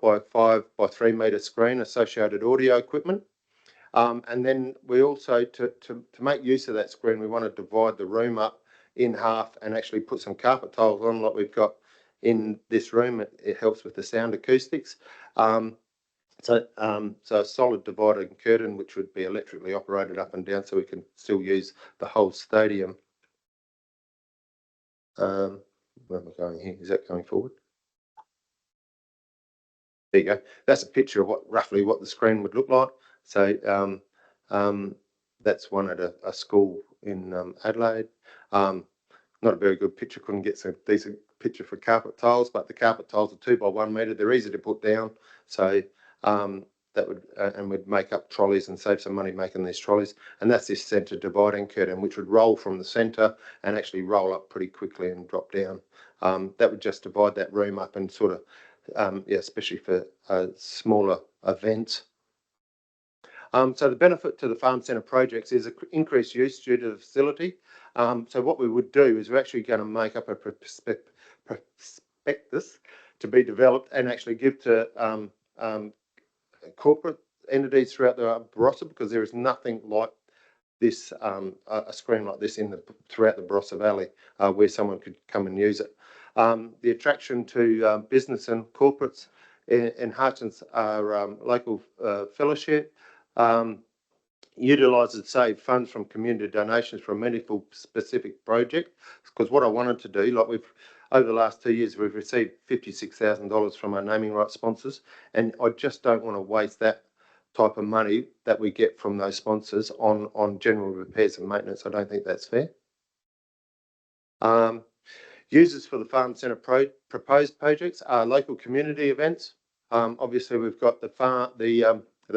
by 5 by 3 metre screen, associated audio equipment. And then we also, to make use of that screen, we want to divide the room up in half and actually put some carpet tiles on like we've got in this room. It helps with the sound acoustics. So a solid dividing curtain, which would be electrically operated up and down, so we can still use the whole stadium. Where am I going here? Is that going forward? There you go. That's a picture of roughly what the screen would look like. So that's one at a school in Adelaide. Not a very good picture. Couldn't get some decent picture for carpet tiles, but the carpet tiles are 2 by 1 metre. They're easy to put down. So that would and would make up trolleys and save some money making these trolleys. And that's this centre dividing curtain, which would roll from the centre and actually roll up pretty quickly and drop down. That would just divide that room up and sort of, especially for smaller events. So the benefit to the farm centre projects is increased use due to the facility. So what we would do is we're actually going to make up a prospectus to be developed and actually give to corporate entities throughout the Barossa, because there is nothing like this, a screen like this throughout the Barossa Valley where someone could come and use it. The attraction to business and corporates in Hutchins are local fellowship, utilises saved funds from community donations for a meaningful specific project. Because what I wanted to do, like over the last 2 years, we've received $56,000 from our naming rights sponsors, and I just don't want to waste that type of money that we get from those sponsors on general repairs and maintenance. I don't think that's fair. Users for the farm centre proposed projects are local community events. Obviously, we've got the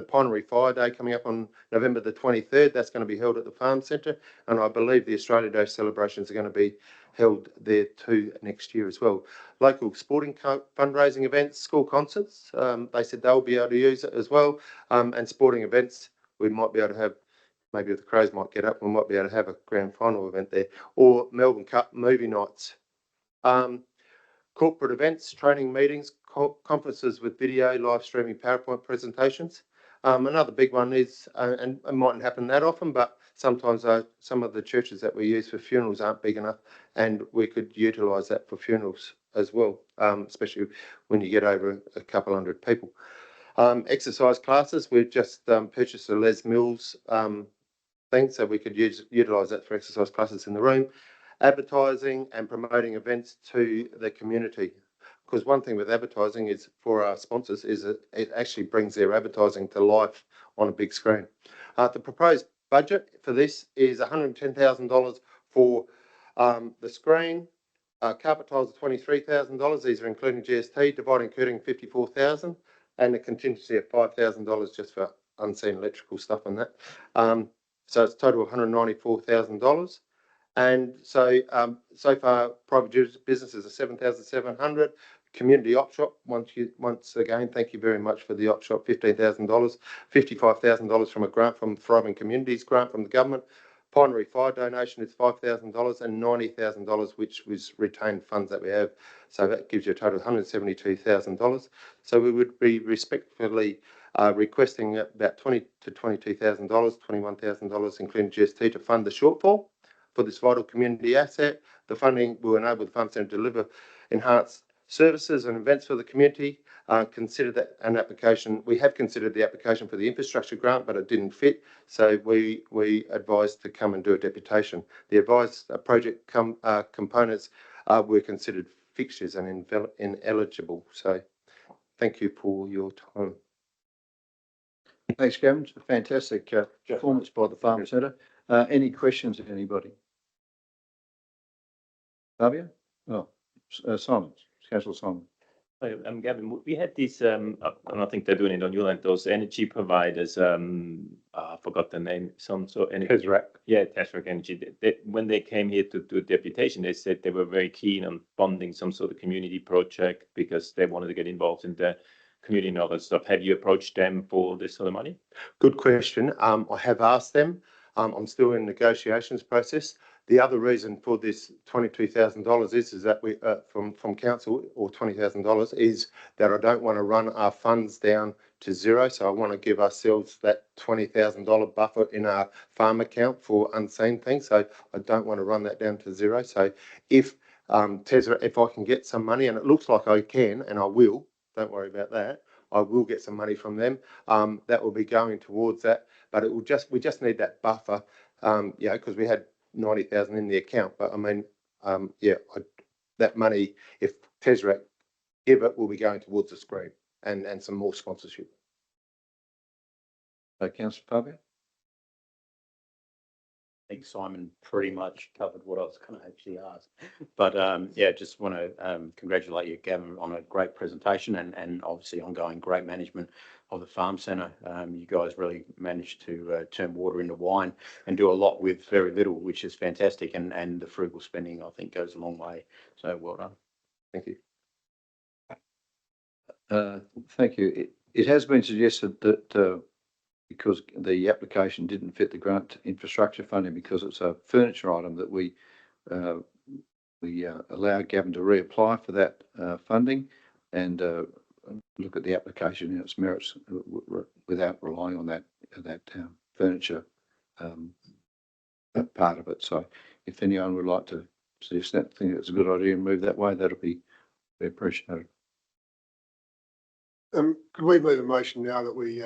Pinery Fire Day coming up on November the 23rd. That's going to be held at the Farm Centre, and I believe the Australia Day celebrations are going to be held there too next year as well. Local sporting fundraising events, school concerts, they said they'll be able to use it as well, and sporting events, we might be able to have, maybe if the Crows might get up, we might be able to have a grand final event there, or Melbourne Cup movie nights. Corporate events, training meetings, conferences with video, live streaming, PowerPoint presentations. Another big one is, and it mightn't happen that often, but sometimes some of the churches that we use for funerals aren't big enough, and we could utilise that for funerals as well, especially when you get over a couple hundred people. Exercise classes, we've just purchased a Les Mills thing, so we could utilise that for exercise classes in the room. Advertising and promoting events to the community. Because one thing with advertising is, for our sponsors, is it actually brings their advertising to life on a big screen. The proposed budget for this is $110,000 for the screen. Carpet tiles are $23,000. These are including GST. Dividing curtain $54,000, and a contingency of $5,000 just for unseen electrical stuff and that. So it's a total of $194,000. And so far, private businesses are 7,700. Community op shop, once again, thank you very much for the op shop, $15,000, $55,000 from a grant from Thriving Communities grant from the government. Pinery Fire donation is $5,000 and $90,000, which was retained funds that we have. So that gives you a total of $172,000. So we would be respectfully requesting about $20,000 to $22,000, $21,000, including GST, to fund the shortfall for this vital community asset. The funding will enable the farm centre to deliver enhanced services and events for the community. Consider that an application. We have considered the application for the infrastructure grant, but it didn't fit. So we advised to come and do a deputation. The advised project components were considered fixtures and ineligible. So thank you for your time. Thanks, Gavin. It's a fantastic performance by the Farm Centre. Any questions, anybody? Fabio? Oh, Simon. Councillor Simon. Hi, Gavin, we had these, and I think they're doing it on your land, those energy providers, I forgot the name, Tesseract. Yeah, Tesseract Energy. When they came here to do a deputation, they said they were very keen on funding some sort of community project because they wanted to get involved in the community and all that stuff. Have you approached them for this sort of money? Good question. I have asked them. I'm still in negotiations process. The other reason for this $22,000 is that we, from council, or $20,000, is that I don't want to run our funds down to zero. So I want to give ourselves that $20,000 buffer in our farm account for unseen things. So I don't want to run that down to zero. So if Tezra, if I can get some money, and it looks like I can, and I will, don't worry about that, I will get some money from them. That will be going towards that, but it will we just need that buffer, because we had 90,000 in the account. But I mean, that money, if Tezra give it, will be going towards the screen and some more sponsorship. Councillor Fabio? I think Simon pretty much covered what I was going to actually ask. But just want to congratulate you, Gavin, on a great presentation and obviously ongoing great management of the farm centre. You guys really managed to turn water into wine and do a lot with very little, which is fantastic. And the frugal spending, I think, goes a long way. So well done. Thank you. Thank you. It has been suggested that because the application didn't fit the grant infrastructure funding because it's a furniture item, that we allow Gavin to reapply for that funding and look at the application and its merits without relying on that furniture part of it. So if anyone would like to suggest that, think it's a good idea and move that way, that'll be appreciated. Could we move a motion now that we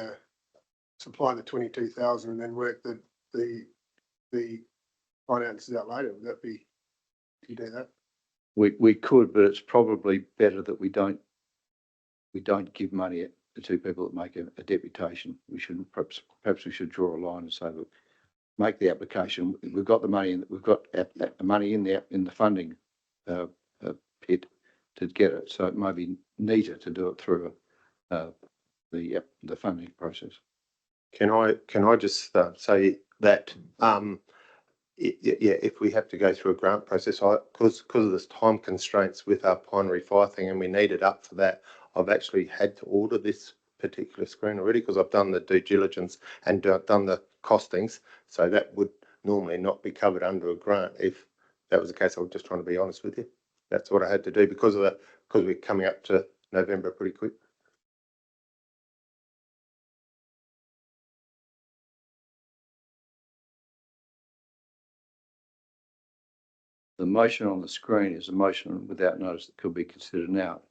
supply the 22,000 and then work the finances out later? Would that be, do you do that? We could, but it's probably better that we don't give money to two people that make a deputation. We shouldn't. Perhaps we should draw a line and say, look, make the application. We've got the money, and we've got money in the funding pit to get it. So it may be neater to do it through the funding process. Can I just say that if we have to go through a grant process, because of this time constraints with our Pinery Fire thing, and we need it up for that, I've actually had to order this particular screen already because I've done the due diligence and done the costings. So that would normally not be covered under a grant if that was the case. I was just trying to be honest with you. That's what I had to do because we're coming up to November pretty quick. The motion on the screen is a motion without notice that could be considered now.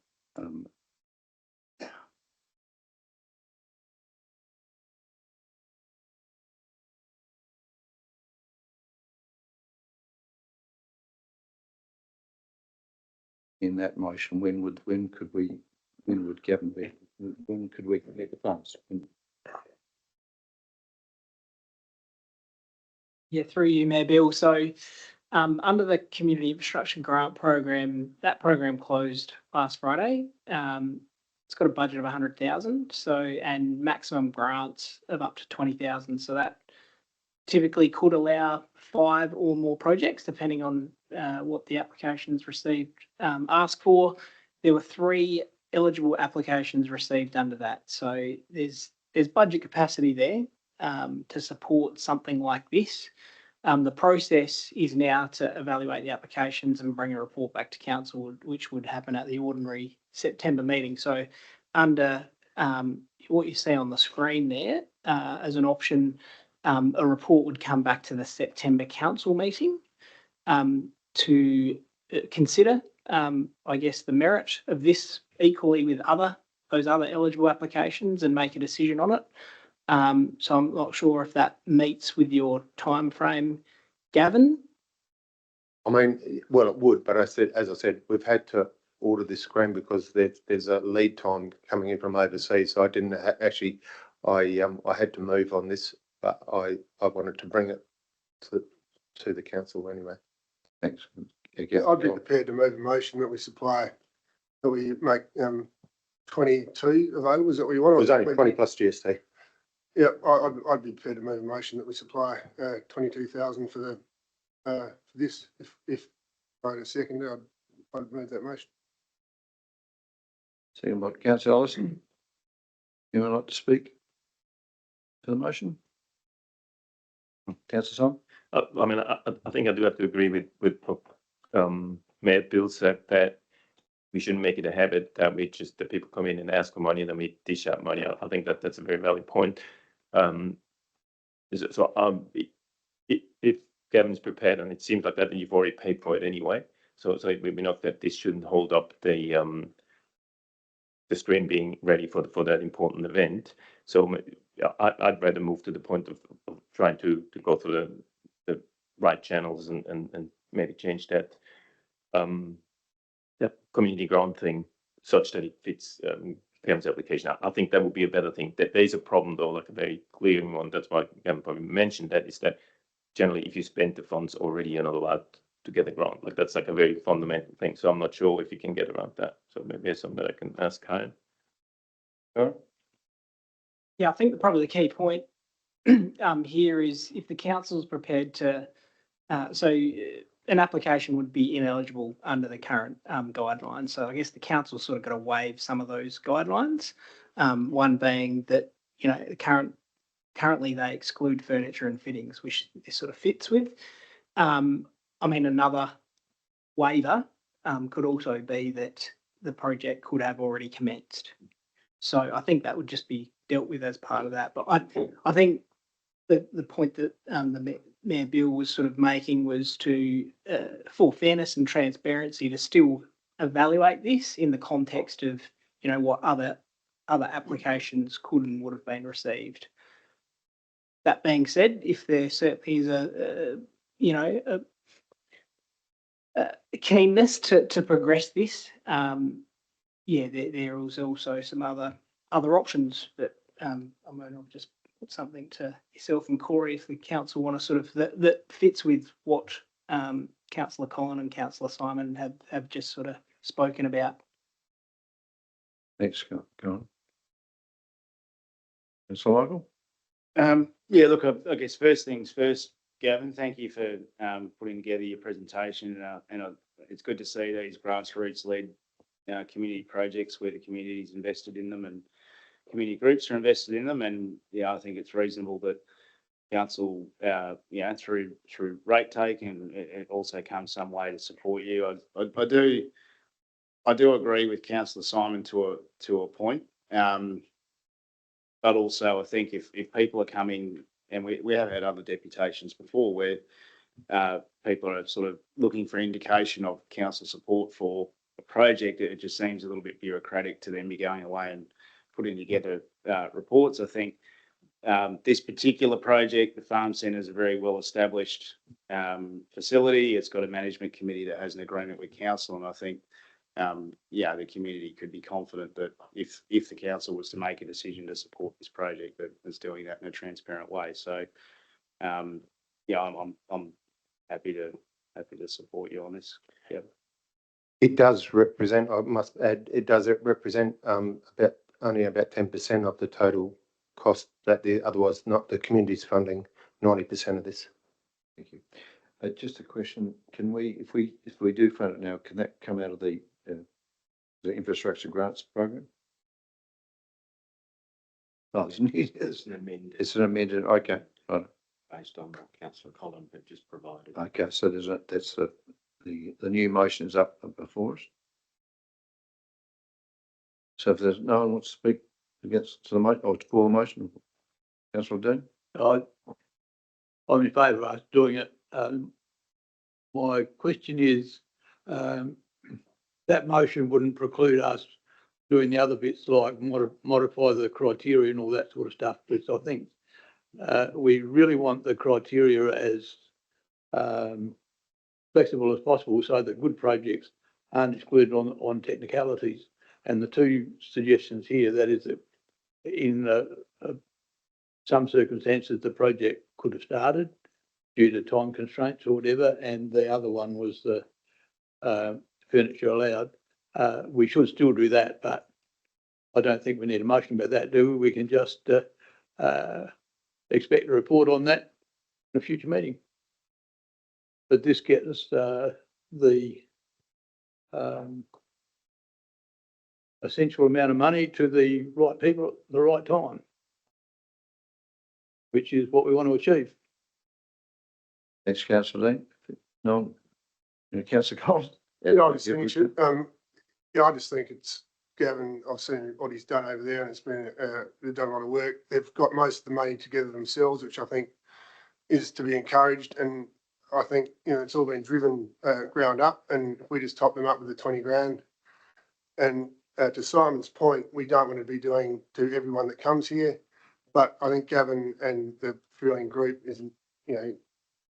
In that motion, when could Gavin be? When could we get the funds? Yeah, through you, Mayor Bill. So under the Community Infrastructure Grant Program, that program closed last Friday. It's got a budget of 100,000, and maximum grants of up to 20,000. So that typically could allow 5 or more projects, depending on what the applications received ask for. There were 3 eligible applications received under that. So there's budget capacity there to support something like this. The process is now to evaluate the applications and bring a report back to council, which would happen at the ordinary September meeting. So under what you see on the screen there, as an option, a report would come back to the September council meeting to consider, I guess, the merit of this equally with those other eligible applications and make a decision on it. So I'm not sure if that meets with your time frame, Gavin. I mean, well, it would, but as I said, we've had to order this screen because there's a lead time coming in from overseas. So I didn't actually, I had to move on this, but I wanted to bring it to the council anyway. Thanks. Yeah, I'd be prepared to move a motion that we supply, that we make 22 available. Is that what you want? It was only 20 plus GST. Yeah, I'd be prepared to move a motion that we supply 22,000 for this. If I had a second, I'd move that motion. Second by Councillor Ellison. You would like to speak to the motion? Councillor Simon? I mean, I think I do have to agree with Mayor Bill said that we shouldn't make it a habit that that people come in and ask for money and then we dish out money. I think that that's a very valid point. If Gavin's prepared, and it seems like that, then you've already paid for it anyway. So we're not that this shouldn't hold up the stream being ready for that important event. So I'd rather move to the point of trying to go through the right channels and maybe change that community grant thing such that it fits Gavin's application. I think that would be a better thing. That there's a problem though, like a very clear one. That's why Gavin probably mentioned that, is that generally if you spend the funds already, you're not allowed to get a grant. Like that's like a very fundamental thing. So I'm not sure if you can get around that. So maybe it's something that I can ask Karen. Yeah, I think probably the key point here is if the council's prepared to, an application would be ineligible under the current guidelines. So I guess the council sort of got to waive some of those guidelines. One being that, you know, currently they exclude furniture and fittings, which this sort of fits with. I mean, another waiver could also be that the project could have already commenced. So I think that would just be dealt with as part of that. But I think the point that the Mayor Bill was sort of making was to, for fairness and transparency, to still evaluate this in the context of, you know, what other applications could and would have been received. That being said, if there certainly is a keenness to progress this, there is also some other options that I mean, I'll just put something to yourself and Corey if the council want to sort of that fits with what Councillor Collin and Councillor Simon have just sort of spoken about. Thanks, go on. Councillor Michael? Yeah, look, I guess first things first, Gavin, thank you for putting together your presentation. And it's good to see these grassroots-led community projects where the community is invested in them and community groups are invested in them. And yeah, I think it's reasonable that council, through rate take, and it also comes some way to support you. I do agree with Councillor Simon to a point. But also I think if people are coming, and we have had other deputations before where people are sort of looking for indication of council support for a project, it just seems a little bit bureaucratic to then be going away and putting together reports. I think this particular project, the farm centre, is a very well established facility. It's got a management committee that has an agreement with council, and I think the community could be confident that if the council was to make a decision to support this project, that it's doing that in a transparent way. So I'm happy to support you on this. Yeah. It does represent, I must add, it does represent only about 10% of the total cost that otherwise not the community's funding 90% of this. Thank you. Just a question: can we, if we do fund it now, can that come out of the infrastructure grants program? Oh, it's an amended. It's an amended. Okay, right. Based on what Councillor Collin had just provided. Okay, so that's the new motion is up before us. So if there's no one wants to speak against the motion or for the motion, Councillor Dean. I'm in favour of us doing it. My question is, that motion wouldn't preclude us doing the other bits like modify the criteria and all that sort of stuff. But I think we really want the criteria as flexible as possible so that good projects aren't excluded on technicalities. And the two suggestions here, that is that in some circumstances the project could have started due to time constraints or whatever, and the other one was the furniture allowed. We should still do that, but I don't think we need a motion about that, do we? We can just expect a report on that in a future meeting. But this gets the essential amount of money to the right people at the right time, which is what we want to achieve. Thanks, councillor Dean. No, councillor Collins? Yeah, I just think it should, yeah, I just think it's Gavin, I've seen what he's done over there and it's been, they've done a lot of work. They've got most of the money together themselves, which I think is to be encouraged. And I think, you know, it's all been driven, ground up, and if we just top them up with the 20 grand. And, to Simon's point, we don't want to be doing to everyone that comes here. But I think Gavin and the Freeling group isn't, you know,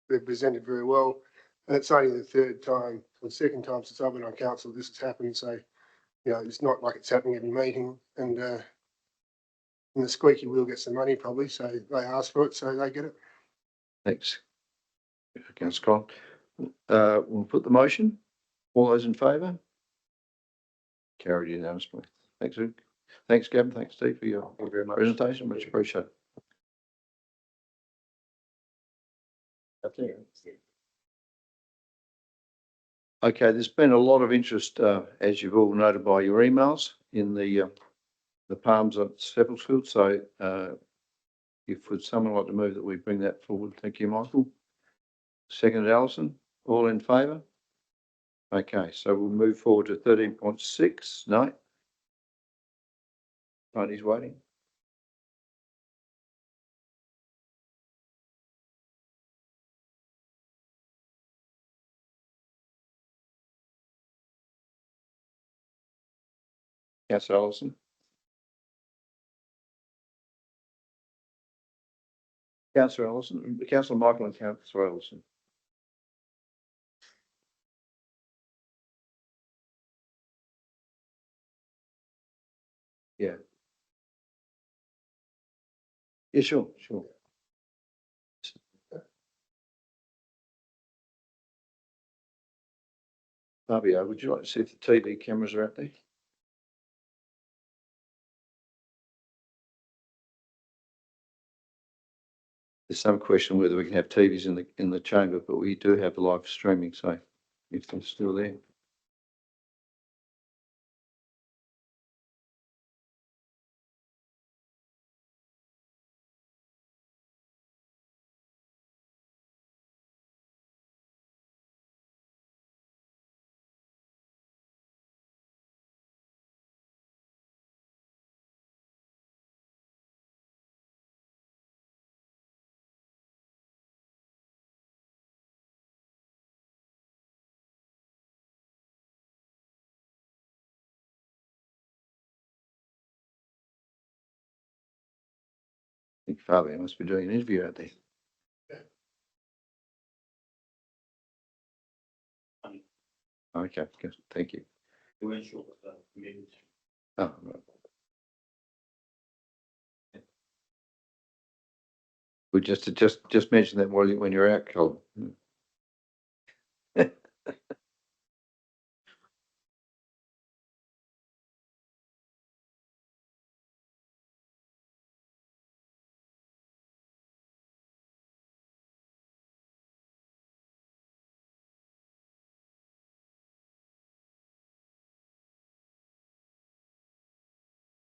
they've presented very well. And it's only the third time or second time since I've been on council this has happened. So, you know, it's not like it's happening every meeting. And the squeaky wheel gets the money probably. So they ask for it, so they get it. Thanks. Councillor Collins. We'll put the motion. All those in favour? Carried unanimously. Thanks, Luke. Thanks, Gavin. Thanks, Steve, for your presentation. Much appreciated. Okay, there's been a lot of interest, as you've all noted by your emails, in the Palms at Seppeltsfield. So, if would someone like to move that we bring that forward? Thank you, Michael. Seconded, Alison. All in favour? Okay, so we'll move forward to 13.6. No? Tony's waiting. Councillor Allison. Councillor Allison, Councillor Michael and Councillor Allison. Yeah. Yeah, sure. Fabio, would you like to see if the TV cameras are out there? There's some question whether we can have TVs in the chamber, but we do have live streaming, so if they're still there. I think Fabio must be doing an interview out there. Okay, good. Thank you. Oh, right. We just mention that when you're out, Colin.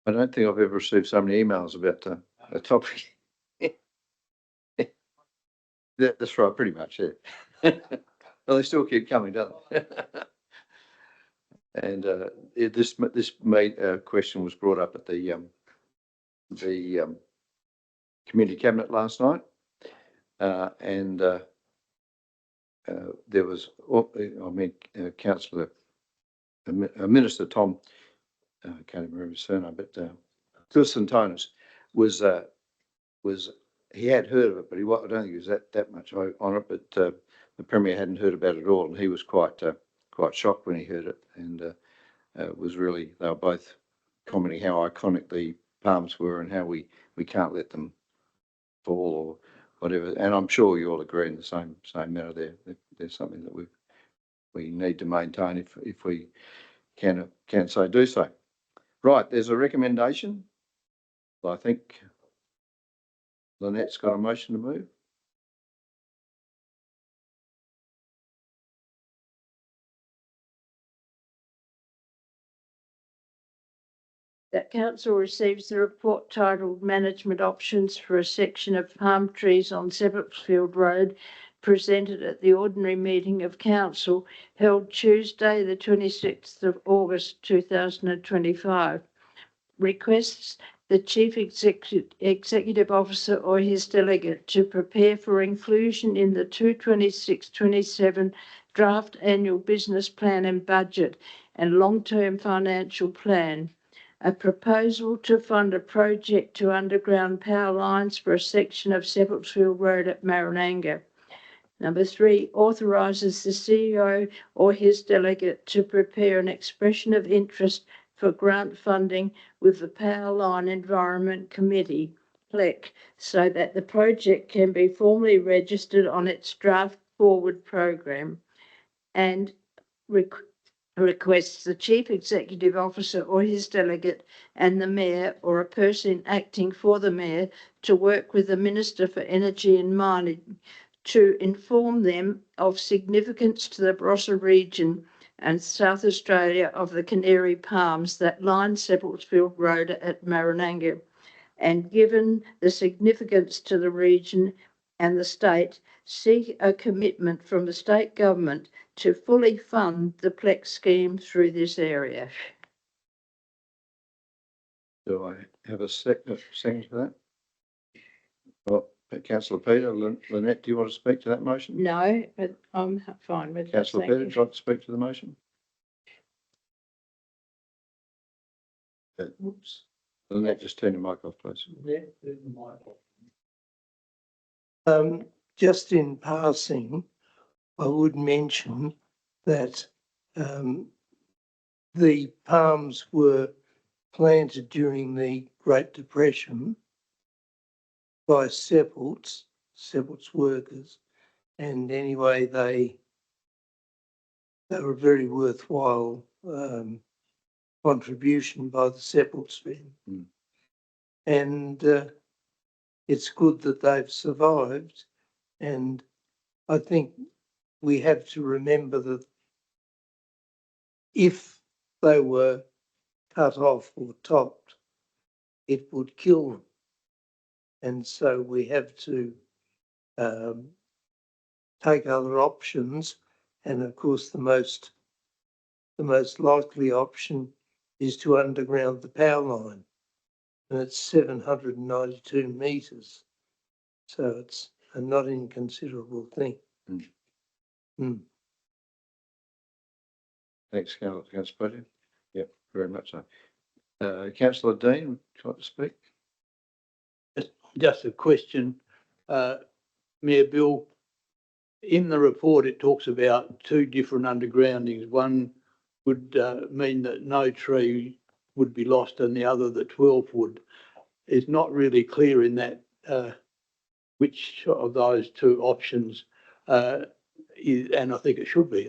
I don't think I've ever received so many emails about a topic. That's right, pretty much, yeah. Well, they still keep coming, don't they? And this question was brought up at the community cabinet last night, and there was, Councillor Minister Tom, I can't remember his surname, but Santonis was he had heard of it, but I don't think he was that much on it. But the Premier hadn't heard about it at all, and he was quite shocked when he heard it, and was really, they were both commenting how iconic the Palms were and how we can't let them fall or whatever. And I'm sure you all agree in the same manner. There's something that we need to maintain if we can do so. Right, there's a recommendation. I think Lynette's got a motion to move. That council receives the report titled Management Options for a section of palm trees on Seppeltsfield Road presented at the ordinary meeting of council held Tuesday, the 26th of August 2025. Requests the Chief Executive Officer or his delegate to prepare for inclusion in the 2026-27 draft annual business plan and budget and long-term financial plan. A proposal to fund a project to underground power lines for a section of Sepulchfield Road at Marananga. Number 3, authorises the CEO or his delegate to prepare an expression of interest for grant funding with the Power Line Environment Committee, PLEC, so that the project can be formally registered on its draft forward program, and requests the Chief Executive Officer or his delegate and the Mayor or a person acting for the Mayor to work with the Minister for Energy and Mining to inform them of significance to the Barossa region and South Australia of the Canary Palms that line Sepulchfield Road at Marananga. And given the significance to the region and the state, seek a commitment from the state government to fully fund the PLEC scheme through this area. Do I have a second for that? Well, Councillor Peter, Lynette, do you want to speak to that motion? No, but I'm fine with that. Councillor thank Peter, you. would you like to speak to the motion? Oops. Lynette, just turn your mic off, please. Just in passing, I would mention that the palms were planted during the Great Depression by Sepults workers, and anyway, they were a very worthwhile contribution by the Sepults men. Mm. And it's good that they've survived, and I think we have to remember that if they were cut off or topped, it would kill them. And so we have to take other options. And of course, the most likely option is to underground the power line. And it's 792 metres. So it's a not inconsiderable thing. Mm. Mm. Thanks, Councillor Peter. Yep, very much so. Councillor Dean, would you like to speak? Just a question, Mayor Bill, in the report, it talks about 2 different undergroundings. One would mean that no tree would be lost and the other that 12 would. It's not really clear in that which of those 2 options is, and I think it should be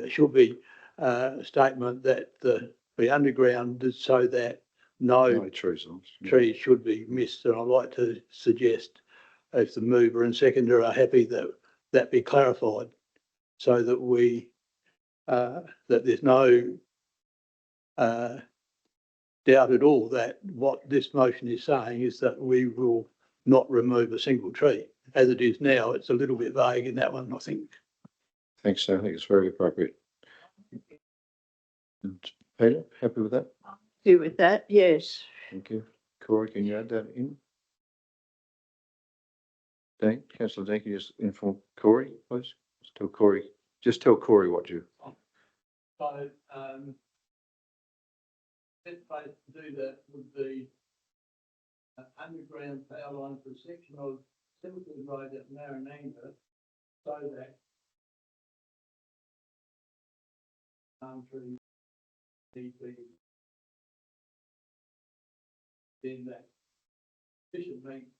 a statement that the underground is so that no trees lost. trees should be missed. And I'd like to suggest if the mover and seconder are happy that be clarified so that we that there's no doubt at all that what this motion is saying is that we will not remove a single tree. As it is now, it's a little bit vague in that one, I think. Thanks, sir. I think it's very appropriate. And Peter, happy with that? Happy with that, yes. Thank you. Corey, can you add that in? Dean, Councillor Dean, can you just inform Corey, please? Just tell Corey what you. So, best place to do that would be underground power line for a section of Sepulchfield Road at Marananga, so that trees need be then that sufficient length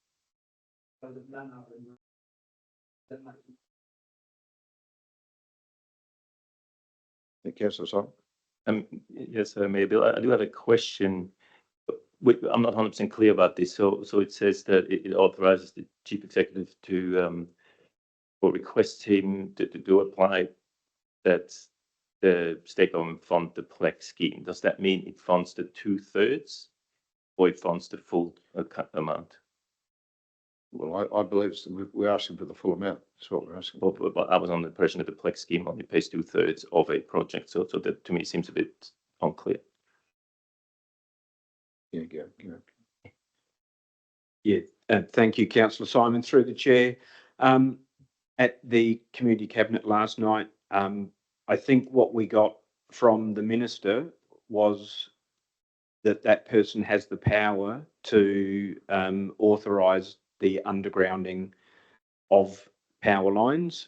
so that none of them that makes Councillor Simon. Yes, Mayor Bill, I do have a question. I'm not 100% clear about this. So it says that it authorizes the chief executive to or request him to apply that the state government fund the PLEC scheme. Does that mean it funds the 2/3 or it funds the full amount? Well, I believe we're asking for the full amount. That's what we're asking. But I was on the impression that the Plex scheme only pays 2/3 of a project, so that to me seems a bit unclear. Yeah, go. Yeah, thank you, councillor Simon, through the chair. At the community cabinet last night, I think what we got from the minister was that person has the power to authorise the undergrounding of power lines,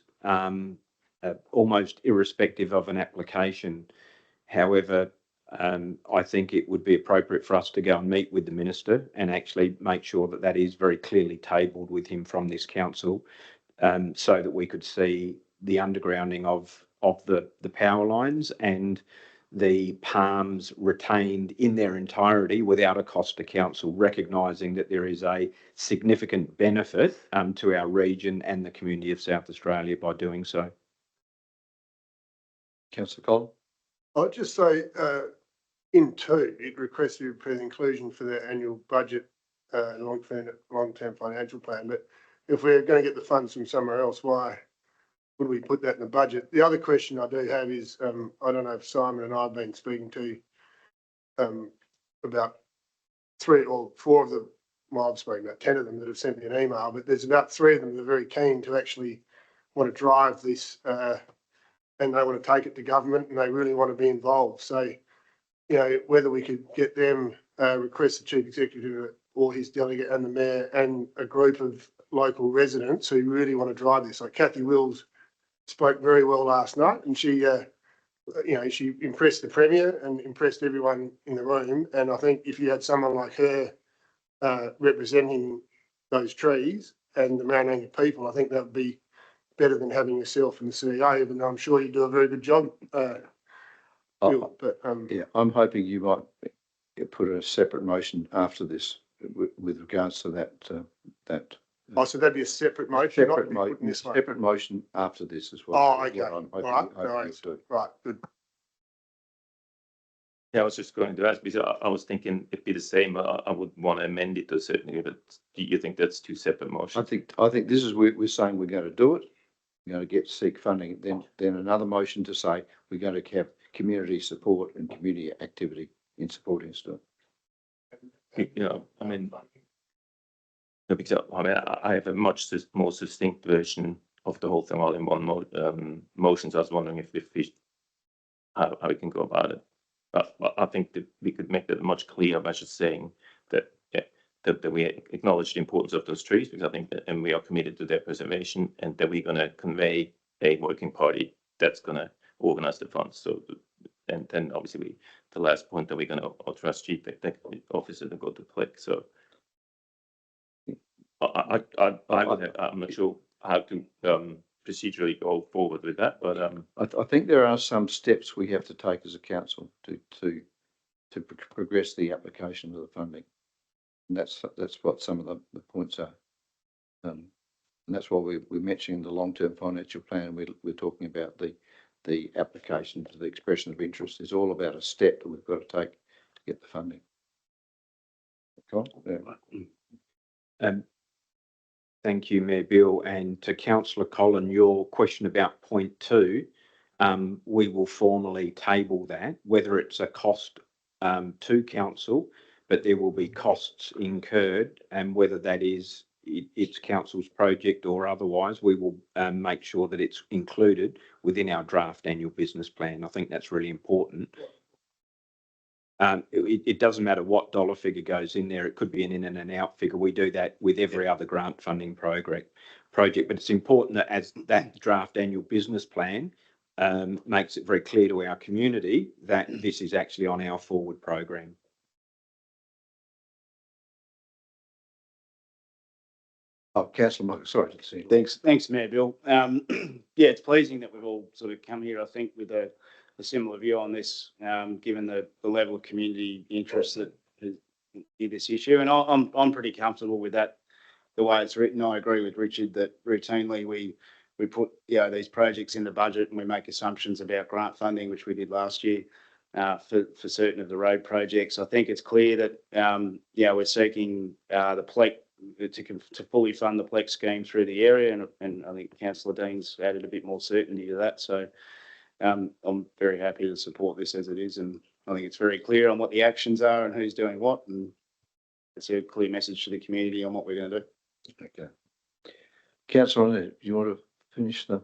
almost irrespective of an application. However, I think it would be appropriate for us to go and meet with the minister and actually make sure that that is very clearly tabled with him from this council, so that we could see the undergrounding of the power lines and the palms retained in their entirety without a cost to council, recognising that there is a significant benefit to our region and the community of South Australia by doing so. Councillor Collins? I'd just say, in two, it requested for inclusion for the annual budget, long-term financial plan. But if we're going to get the funds from somewhere else, why would we put that in the budget? The other question I do have is, I don't know if Simon and I have been speaking to about 3 or 4 of them. Well, I've spoken about 10 of them that have sent me an email, but there's about 3 of them that are very keen to actually want to drive this, and they want to take it to government and they really want to be involved. So, you know, whether we could get them, request the chief executive or his delegate and the mayor and a group of local residents who really want to drive this. Like Kathy Wills spoke very well last night, and she, she impressed the Premier and impressed everyone in the room. And I think if you had someone like her representing those trees and the Mount Angus people, I think that would be better than having yourself and the CEO, even though I'm sure you do a very good job, Bill. But yeah, I'm hoping you might put a separate motion after this with regards to that. Oh, so that'd be a separate motion, Separate motion after this as well. Oh, okay. All right. Nice. Right. Good. Yeah, I was just going to ask because I was thinking it'd be the same. I would want to amend it to a certain degree, but do you think that's 2 separate motions? I think this is we're saying we're going to do it. We're going to seek funding. Then another motion to say we're going to have community support and community activity in supporting stuff. Because I have a much more succinct version of the whole thing all in one motion. So I was wondering if how we can go about it. But I think that we could make that much clearer by just saying that we acknowledge the importance of those trees, because I think that, and we are committed to their preservation, and that we're going to convey a working party that's going to organise the funds. So, and then obviously the last point that we're going to authorize chief executive officer to go to Plex. So I'm not sure how to procedurally go forward with that, but I think there are some steps we have to take as a council to progress the application of the funding, and that's what some of the points are, and that's why we're mentioning the long-term financial plan. We're talking about the application to the expression of interest is all about a step that we've got to take to get the funding. Thank you, Mayor Bill. And to Councillor Collin, your question about point 2, we will formally table that, whether it's a cost to council, but there will be costs incurred, and whether that is it's council's project or otherwise, we will make sure that it's included within our draft annual business plan. I think that's really important. It doesn't matter what dollar figure goes in there. It could be an in and an out figure. We do that with every other grant funding project, but it's important that as that draft annual business plan makes it very clear to our community that this is actually on our forward program. Oh, Councillor Mike, sorry to see. Thanks, Mayor Bill. Yeah, it's pleasing that we've all sort of come here, I think, with a similar view on this, given the level of community interest that is in this issue. And I'm pretty comfortable with that, the way it's written. I agree with Richard that routinely we put these projects in the budget and we make assumptions about grant funding, which we did last year for certain of the road projects. I think it's clear that we're seeking the to fully fund the Plex scheme through the area, and I think Councillor Dean's added a bit more certainty to that. So I'm very happy to support this as it is, and I think it's very clear on what the actions are and who's doing what, and it's a clear message to the community on what we're going to do. Okay. Councillor, do you want to finish the?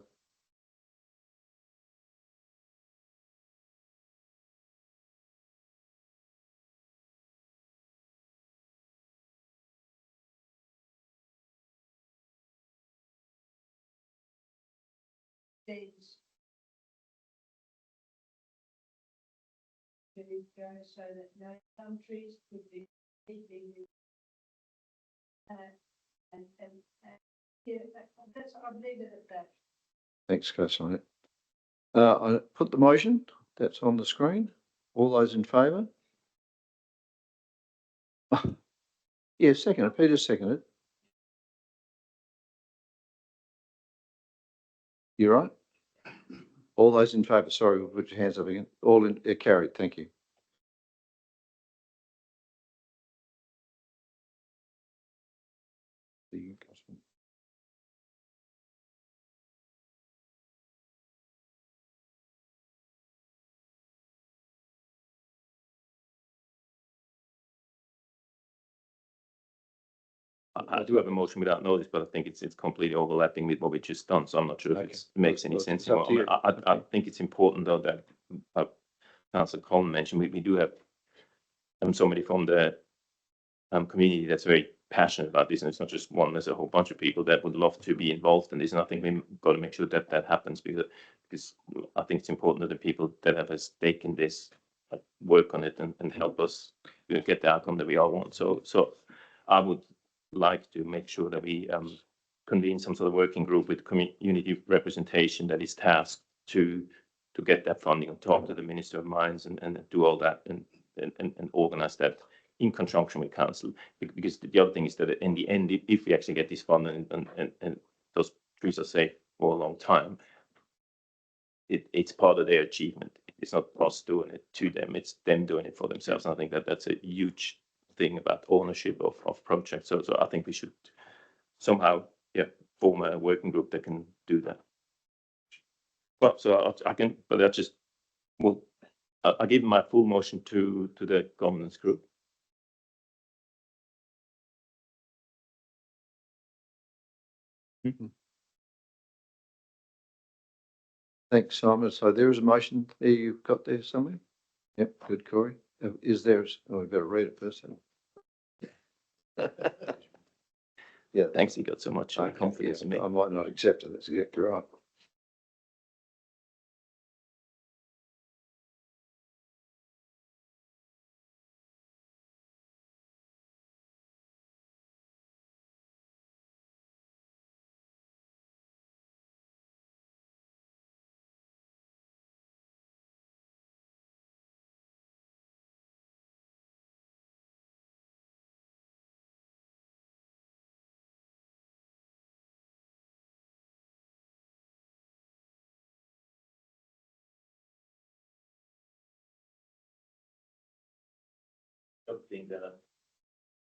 So that no countries could be keeping and yeah, that's, I've needed it that. Thanks, Councillor. I put the motion that's on the screen. All those in favour? Yeah, seconded. Peter seconded. You right? All those in favour, sorry, we'll put your hands up again. All in, carried, thank you. I do have a motion without notice, but I think it's completely overlapping with what we just done, so I'm not sure if Okay. it makes any Well, sense it's up to anymore. you. I think it's important though that Councillor Collin mentioned, we do have somebody from the community that's very passionate about this, and it's not just one, there's a whole bunch of people that would love to be involved in this, and I think we've got to make sure that that happens, because I think it's important that the people that have a stake in this work on it and help us get the outcome that we all want. So I would like to make sure that we convene some sort of working group with community representation that is tasked to get that funding and talk to the Minister of Mines and do all that and organize that in conjunction with council. Because the other thing is that in the end, if we actually get this funding and those trees are safe for a long time, it's part of their achievement. It's not us doing it to them, it's them doing it for themselves. And I think that that's a huge thing about ownership of projects. So I think we should somehow form a working group that can do that. Well, so I can, but that's just, well, I give my full motion to the governance group. Thanks, Simon. So there is a motion there you've got there somewhere? Yep, good, Corey. Is there, oh, we better read it first. Yeah. Thanks, he got so much confidence in me. I might not accept it, that's exactly right.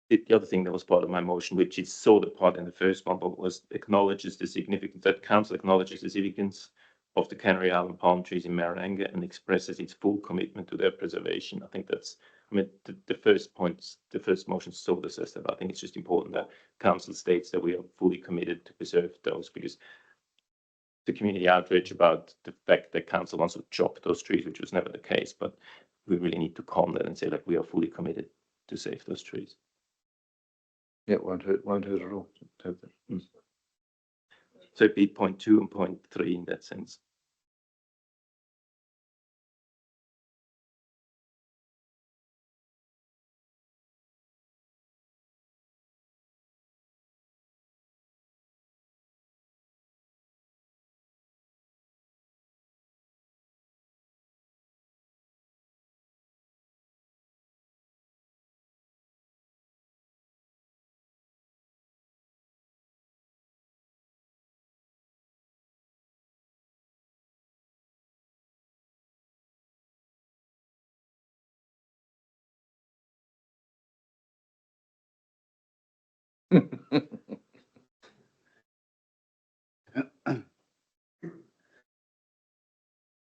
The other thing that was part of my motion, which is sort of part in the first one, but was acknowledges the significance, that council acknowledges the significance of the Canary Island palm trees in Marananga and expresses its full commitment to their preservation. I think that's, I mean, the first points, the first motion sort of says that. I think it's just important that council states that we are fully committed to preserve those, because the community outrage about the fact that council wants to chop those trees, which was never the case, but we really need to calm that and say that we are fully committed to save those trees. Yeah, won't hurt at all. So it'd be 0.2 and 0.3 in that sense.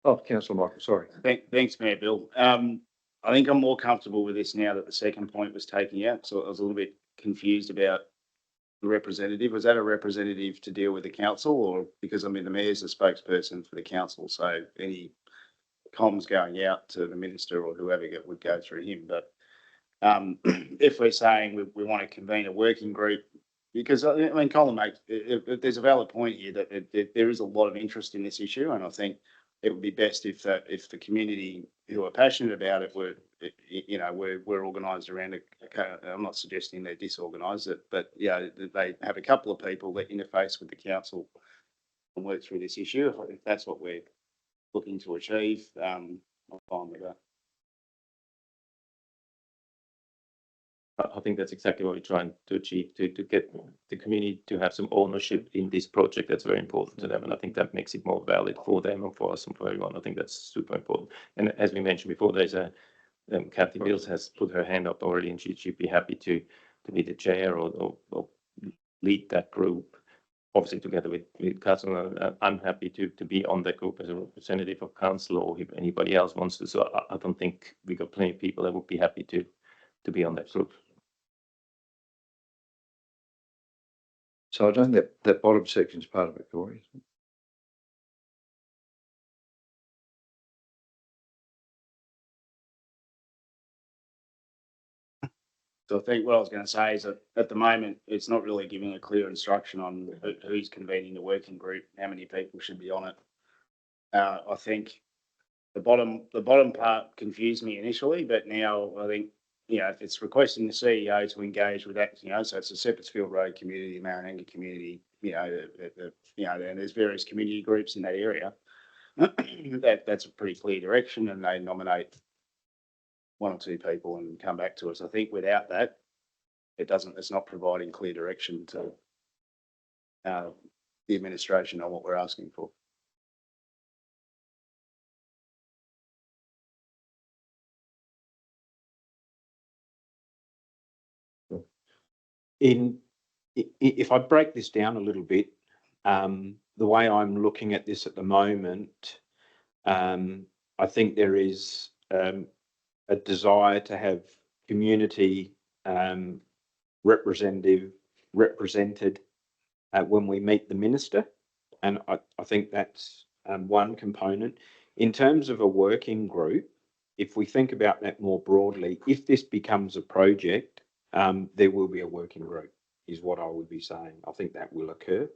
Oh, councillor Michael, sorry. Thanks, Mayor Bill. I think I'm more comfortable with this now that the second point was taken out. So I was a little bit confused about the representative. Was that a representative to deal with the council, or because I mean the mayor's a spokesperson for the council, so any comms going out to the minister or whoever would go through him. But if we're saying we want to convene a working group, because I mean, Colin makes, there's a valid point here that there is a lot of interest in this issue, and I think it would be best if the community who are passionate about it were, you know, we're organised around I'm not suggesting they're disorganised, but yeah, they have a couple of people that interface with the council and work through this issue. If that's what we're looking to achieve, I'm fine with that. I think that's exactly what we're trying to achieve, to get the community to have some ownership in this project. That's very important to them. And I think that makes it more valid for them and for us and for everyone. I think that's super important. And as we mentioned before, there's Kathy Mills has put her hand up already, and she'd be happy to be the chair or lead that group. Obviously, together with council, I'm happy to be on that group as a representative of council, or if anybody else wants to. So I don't think we got plenty of people that would be happy to be on that group. So I don't think that bottom section is part of it, Corey. So I think what I was going to say is that at the moment, it's not really giving a clear instruction on who's convening the working group, how many people should be on it. I think the bottom part confused me initially, but now I think, you know, if it's requesting the CEO to engage with that, you know, so it's the Seppetsfield Road community, the Marananga community, you know, you know, and there's various community groups in that area. That's a pretty clear direction, and they nominate one or two people and come back to us. I think without that, it's not providing clear direction to the administration on what we're asking for. If I break this down a little bit, the way I'm looking at this at the moment, I think there is a desire to have community represented when we meet the minister, and I think that's one component. In terms of a working group, if we think about that more broadly, if this becomes a project, there will be a working group, is what I would be saying. I think that will occur.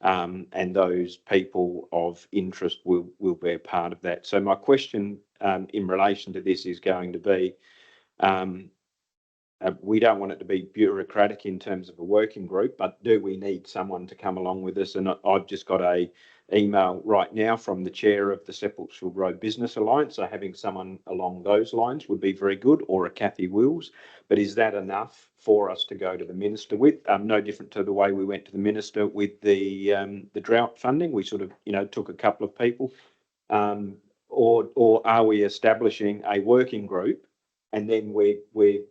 And those people of interest will be a part of that. So my question in relation to this is going to be, we don't want it to be bureaucratic in terms of a working group, but do we need someone to come along with us? And I've just got a email right now from the chair of the Seppelsfield Road Business Alliance. So having someone along those lines would be very good, or a Kathy Wills. But is that enough for us to go to the minister with? No different to the way we went to the minister with the drought funding. We sort of, you know, took a couple of people. Or are we establishing a working group and then we're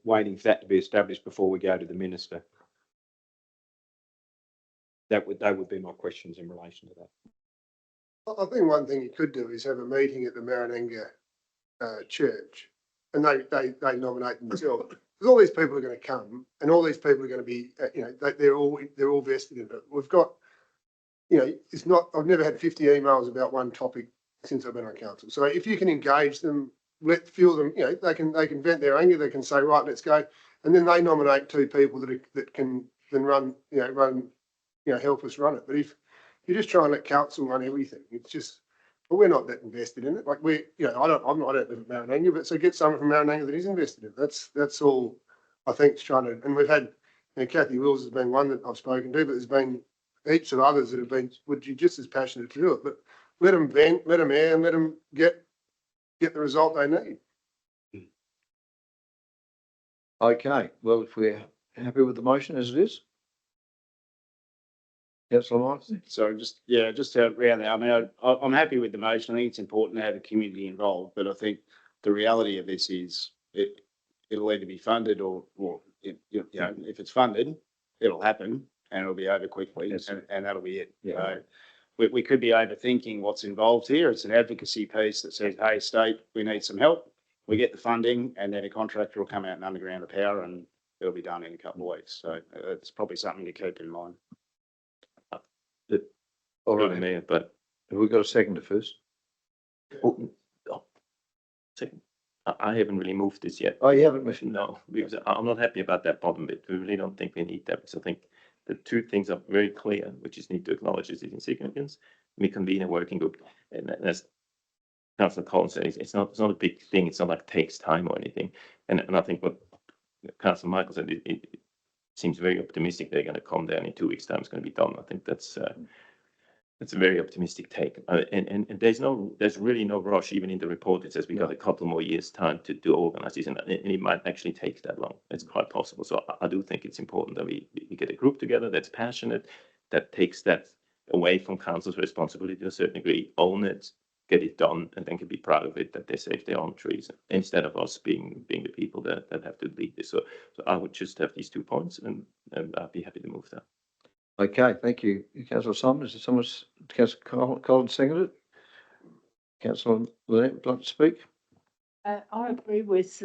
waiting for that to be established before we go to the minister? That would be my questions in relation to that. I think one thing you could do is have a meeting at the Marananga church, and they nominate themselves. Because all these people are going to come, and all these people are going to be, you know, they're all vested in it. We've got, you know, it's not. I've never had 50 emails about one topic since I've been on council. So if you can engage them, feel them, you know, they can vent their anger. They can say, right, let's go, and then they nominate two people that can then run, help us run it. But if you just try and let council run everything, it's just, well, we're not that invested in it. Like I don't live at Marananga, but so get someone from Marananga that is invested in it. That's all I think is trying to, and we've had, you know, Kathy Wills has been one that I've spoken to, but there's been heaps of others that have been, would you just as passionate to do it, but let them vent, let them air, and let them get the result they need. Okay, well, if we're happy with the motion as it is. Councillor Michael? So just to round out, I mean, I'm happy with the motion. I think it's important to have the community involved, but I think the reality of this is it'll either be funded or if it's funded, it'll happen and it'll be over quickly Yes. and that'll be it. Yeah. So we could be overthinking what's involved here. It's an advocacy piece that says, hey, state, we need some help. We get the funding and then a contractor will come out and underground the power and it'll be done in a couple of weeks. So it's probably something to keep in mind. All Through the right, mayor, but have we got a seconder first? second, I haven't really moved this yet. Oh, you haven't mentioned. No, because I'm not happy about that bottom bit. We really don't think we need that, because I think the two things are very clear, which is need to acknowledge is insignificance. We convene a working group, and as Councillor Collins says, it's not a big thing. It's not like takes time or anything. And I think what Councillor Michael said, it seems very optimistic they're going to come there and in 2 weeks' time it's going to be done. I think that's a very optimistic take. And there's really no rush. Even in the report, it says we got a couple more years' time to organize this, and it might actually take that long. It's quite possible. So I do think it's important that we get a group together that's passionate, that takes that away from council's responsibility to a certain degree, own it, get it done, and then can be proud of it that they save their own trees, instead of us being the people that have to lead this. So I would just have these 2 points, and I'd be happy to move that. Okay, thank you, Councillor Simon. Is there Councillor Collins seconded? Councillor Lynette would like to speak? I agree with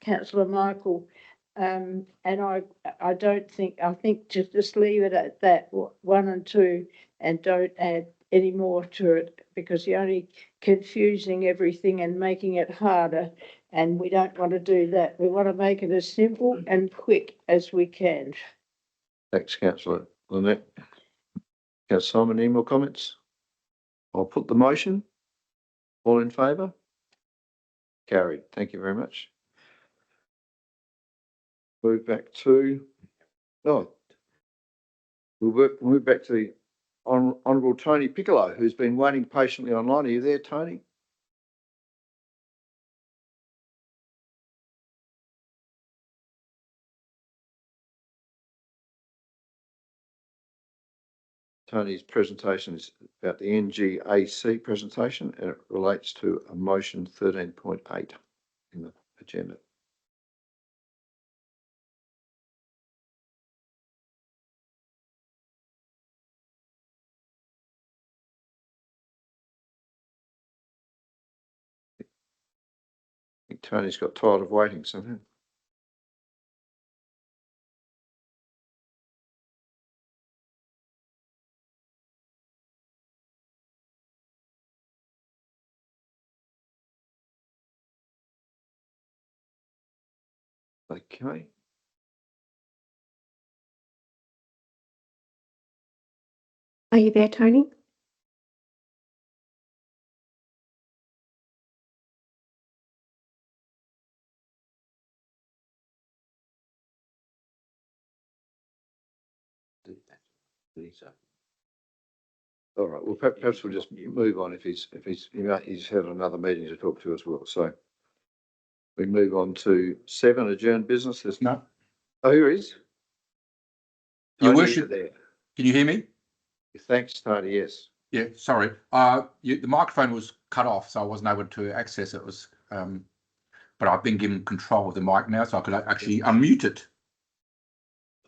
councillor Michael. And I don't think, I think just leave it at that, 1 and 2, and don't add any more to it, because you're only confusing everything and making it harder. And we don't want to do that. We want to make it as simple and quick as we can. Thanks, Councillor Lynette. Councillor Simon, any more comments? I'll put the motion. All in favour? Carried. Thank you very much. Move back to, we'll move back to the Honourable Tony Piccolo, who's been waiting patiently online. Are you there, Tony? Tony's presentation is about the NGAC presentation, and it relates to a motion 13.8 in the agenda. I think Tony's got tired of waiting somehow. Okay. Are you there, Tony? All right. Well, perhaps we'll just move on if he's had another meeting to talk to as well. So we move on to 7, adjourned business. There's No. Oh, here he is. Your Tony, worship, there. can you hear me? Thanks, Tony. Yes. Yeah, sorry. The microphone was cut off, so I wasn't able to access it. But I've been given control of the mic now, so I could actually unmute it.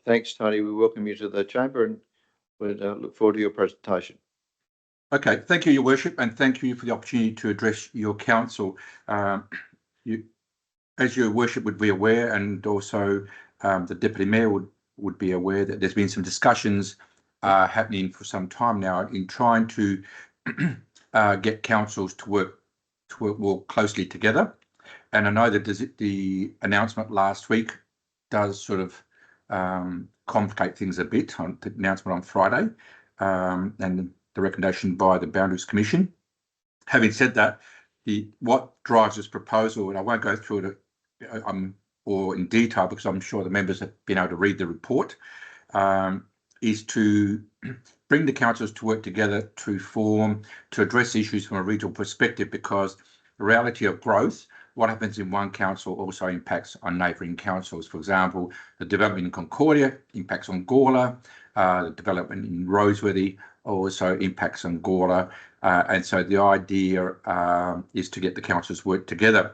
Thanks, Tony. We welcome you to the chamber, and we look forward to your presentation. Okay, thank you, Your Worship, and thank you for the opportunity to address your council. As Your Worship would be aware, and also the Deputy Mayor would be aware, that there's been some discussions happening for some time now in trying to get councils to work more closely together. And I know that the announcement last week does sort of complicate things a bit, on the announcement on Friday, and the recommendation by the Boundaries Commission. Having said that, what drives this proposal, and I won't go through it or in detail, because I'm sure the members have been able to read the report, is to bring the councils to work together to address issues from a regional perspective, because the reality of growth, what happens in one council also impacts on neighbouring councils. For example, the development in Concordia impacts on Gawler, the development in Roseworthy also impacts on Gawler, and so the idea is to get the councils work together.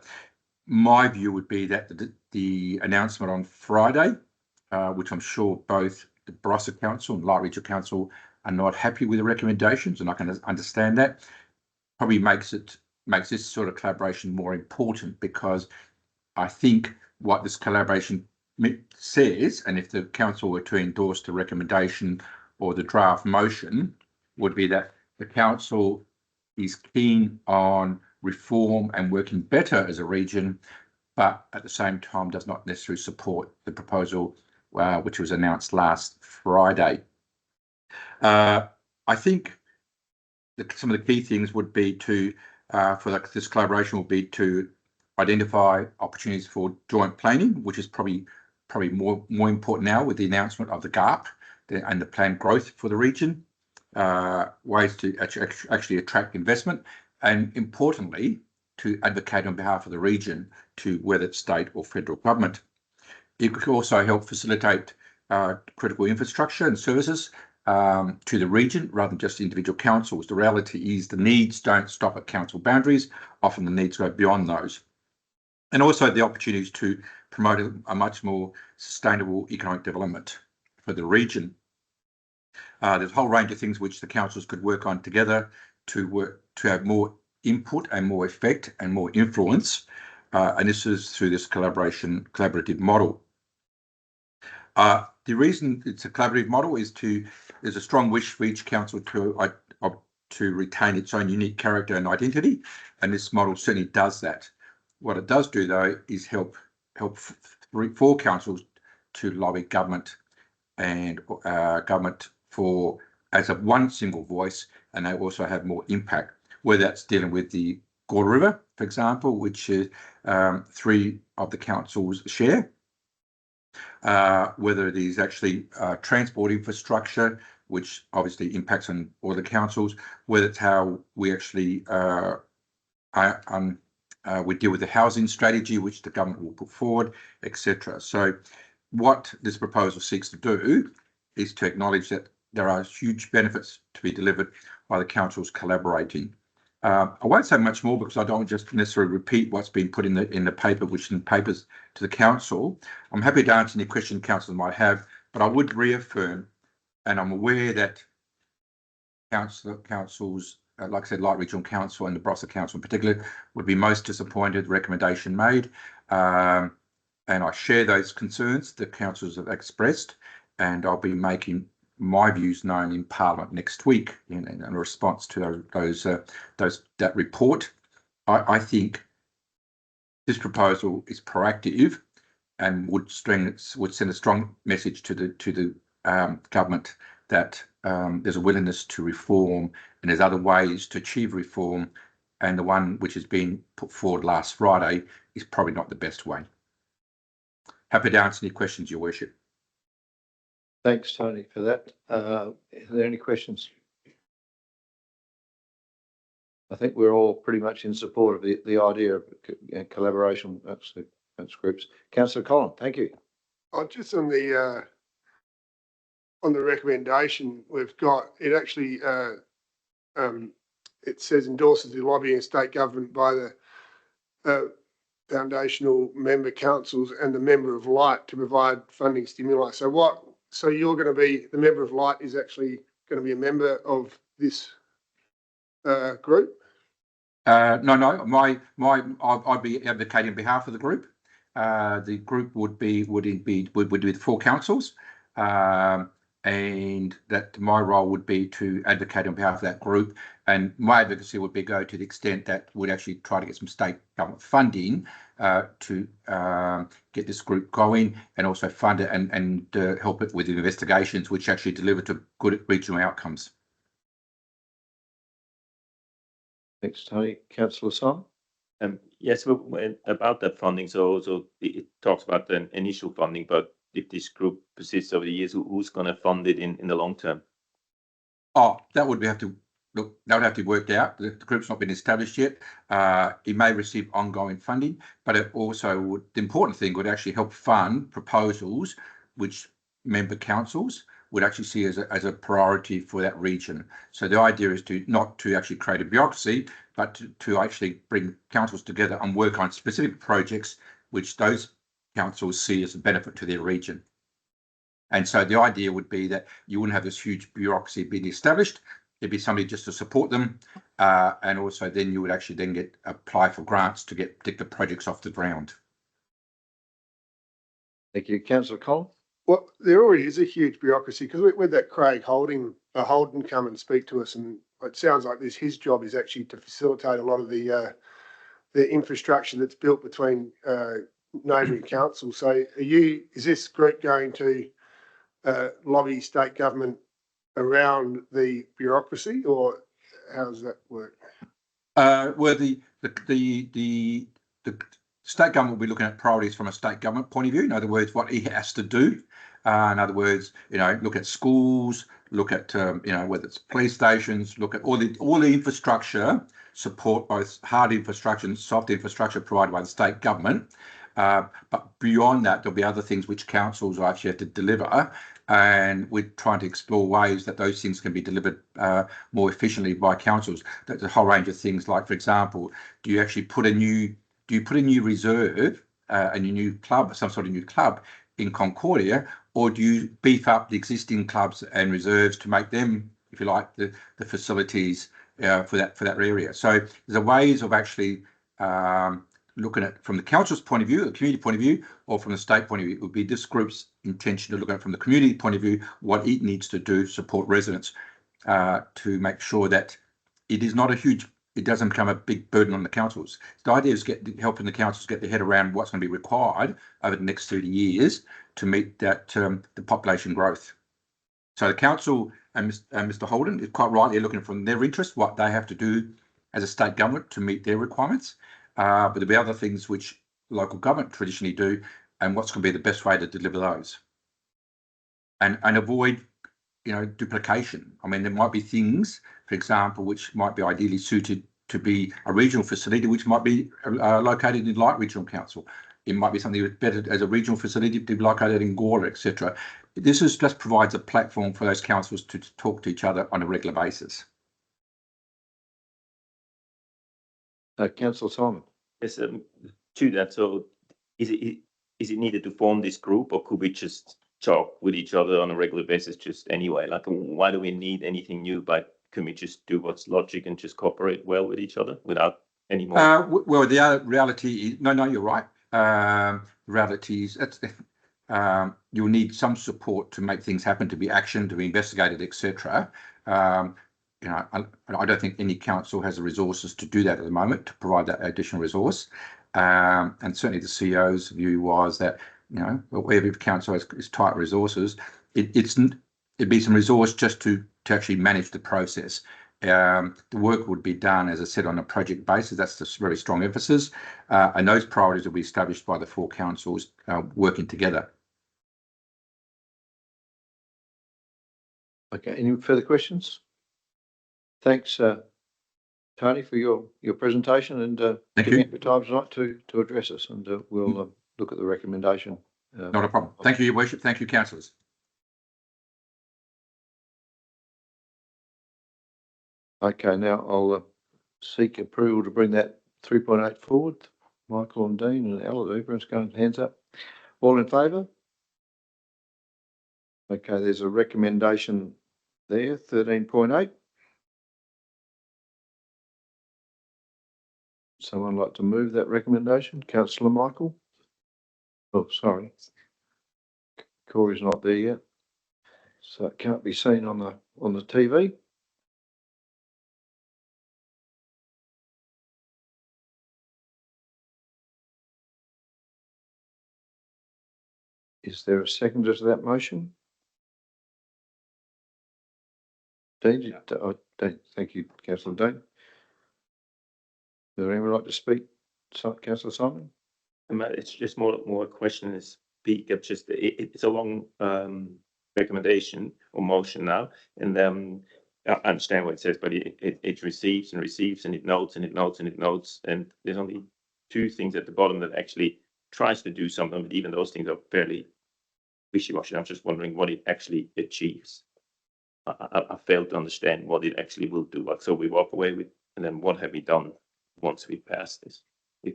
My view would be that the announcement on Friday which I'm sure both the Barossa Council and Light Regional Council are not happy with the recommendations, and I can understand that. Probably makes this sort of collaboration more important, because I think what this collaboration says, and if the council were to endorse the recommendation or the draft motion, would be that the council is keen on reform and working better as a region, but at the same time does not necessarily support the proposal which was announced last Friday. I think some of the key things would be to, this collaboration will be to identify opportunities for joint planning, which is probably more important now with the announcement of the GARP and the planned growth for the region, ways to actually attract investment, and importantly, to advocate on behalf of the region to whether it's state or federal government. It could also help facilitate critical infrastructure and services to the region rather than just individual councils. The reality is the needs don't stop at council boundaries. Often the needs go beyond those. And also the opportunities to promote a much more sustainable economic development for the region. There's a whole range of things which the councils could work on together to have more input and more effect and more influence. And this is through this collaborative model. The reason it's a collaborative model is there's a strong wish for each council to retain its own unique character and identity, and this model certainly does that. What it does do, though, is help four councils to lobby government and government as a one single voice, and they also have more impact. Whether that's dealing with the Gordon River, for example, which is 3 of the councils share. Whether it is actually transport infrastructure, which obviously impacts on all the councils, whether it's how we actually we deal with the housing strategy, which the government will put forward, etc. So what this proposal seeks to do is to acknowledge that there are huge benefits to be delivered by the councils collaborating. I won't say much more because I don't just necessarily repeat what's been put in the paper, which in papers to the council. I'm happy to answer any question councillors might have, but I would reaffirm, and I'm aware that councils, like I said, Light Regional Council and the Barossa Council in particular, would be most disappointed with the recommendation made. And I share those concerns that councils have expressed, and I'll be making my views known in Parliament next week in response to that report. I think this proposal is proactive and would send a strong message to the government that there's a willingness to reform and there's other ways to achieve reform, and the one which has been put forward last Friday is probably not the best way. Happy to answer any questions, Your Worship. Thanks, Tony, for that. Are there any questions? I think we're all pretty much in support of the idea of collaboration amongst groups. Councillor Collin, thank you. Just on the recommendation we've got, it actually it says endorses the lobbying state government by the foundational member councils and the member of Light to provide funding stimuli. So you're going to be, the member of Light is actually going to be a member of this group? No. I'd be advocating on behalf of the group. The group would be with 4 councils, and that my role would be to advocate on behalf of that group. And my advocacy would be go to the extent that we'd actually try to get some state government funding to get this group going, and also fund it and help it with investigations which actually deliver to good regional outcomes. Thanks, Tony. Councillor Simon? Yes, about that funding. So it talks about the initial funding, but if this group persists over the years, who's going to fund it in the long term? Oh, that would have to be worked out. The group's not been established yet. It may receive ongoing funding, but it also would. The important thing would actually help fund proposals which member councils would actually see as a priority for that region. So the idea is not to actually create a bureaucracy, but to actually bring councils together and work on specific projects which those councils see as a benefit to their region. And so the idea would be that you wouldn't have this huge bureaucracy being established. There'd be somebody just to support them. And also then you would actually then apply for grants to get particular projects off the ground. Thank you. Councillor Collins? Well, there already is a huge bureaucracy because with that Craig Holden come and speak to us, and it sounds like his job is actually to facilitate a lot of the infrastructure that's built between neighbouring councils. So is this group going to lobby state government around the bureaucracy, or how does that work? Well, the state government will be looking at priorities from a state government point of view. In other words, what he has to do. In other words, look at schools, look at whether it's police stations, look at all the infrastructure support, both hard infrastructure and soft infrastructure provided by the state government. But beyond that, there'll be other things which councils actually have to deliver, and we're trying to explore ways that those things can be delivered more efficiently by councils. There's a whole range of things, like, for example, do you actually put a new reserve and a new club, some sort of new club in Concordia, or do you beef up the existing clubs and reserves to make them, if you like, the facilities for that area? So there's ways of actually looking at from the council's point of view, the community point of view, or from the state point of view. It would be this group's intention to look at it from the community point of view, what it needs to do to support residents to make sure that it is not it doesn't become a big burden on the councils. The idea is helping the councils get their head around what's going to be required over the next 30 years to meet that the population growth. So the council and Mr. Holden is quite rightly looking from their interest, what they have to do as a state government to meet their requirements. But there'll be other things which local government traditionally do, and what's going to be the best way to deliver those. And avoid, duplication. I mean, there might be things, for example, which might be ideally suited to be a regional facility, which might be located in Light Regional Council. It might be something that's better as a regional facility to be located in Gawler, etc. This just provides a platform for those councils to talk to each other on a regular basis. Councillor Simon? Yes, to that. So is it needed to form this group, or could we just talk with each other on a regular basis just anyway? Like, why do we need anything new? But can we just do what's logic and just cooperate well with each other without any more? Well, the reality is, no, you're right. Reality is you'll need some support to make things happen, to be actioned, to be investigated, etc. I don't think any council has the resources to do that at the moment, to provide that additional resource. And certainly the CEO's view was that, every council has tight resources. It'd be some resource just to actually manage the process. The work would be done, as I said, on a project basis. That's the very strong emphasis. And those priorities will be established by the four councils working together. Okay, any further questions? Thanks, Tony, for your presentation and giving up your time tonight to address us, and we'll look at the recommendation. Not a problem. Thank you, Your Worship. Thank you, councillors. Okay, now I'll seek approval to bring that 3.8 forward. Michael and Dean and Ella, everyone's going hands up. All in favour? Okay, there's a recommendation there, 13.8. Someone like to move that recommendation? Councillor Michael? Oh, sorry. Corey's not there yet, so it can't be seen on the TV. Is there a seconder to that motion? Dean, thank you, Councillor Dean. Would anyone like to speak? Councillor Simon? It's just more a question is speak up. Just it's a long recommendation or motion now, and I understand what it says, but it receives and receives, and it notes and it notes and it notes, and there's only two things at the bottom that actually tries to do something, but even those things are fairly wishy-washy. I'm just wondering what it actually achieves. I fail to understand what it actually will do. So we walk away with, and then what have we done once we pass this?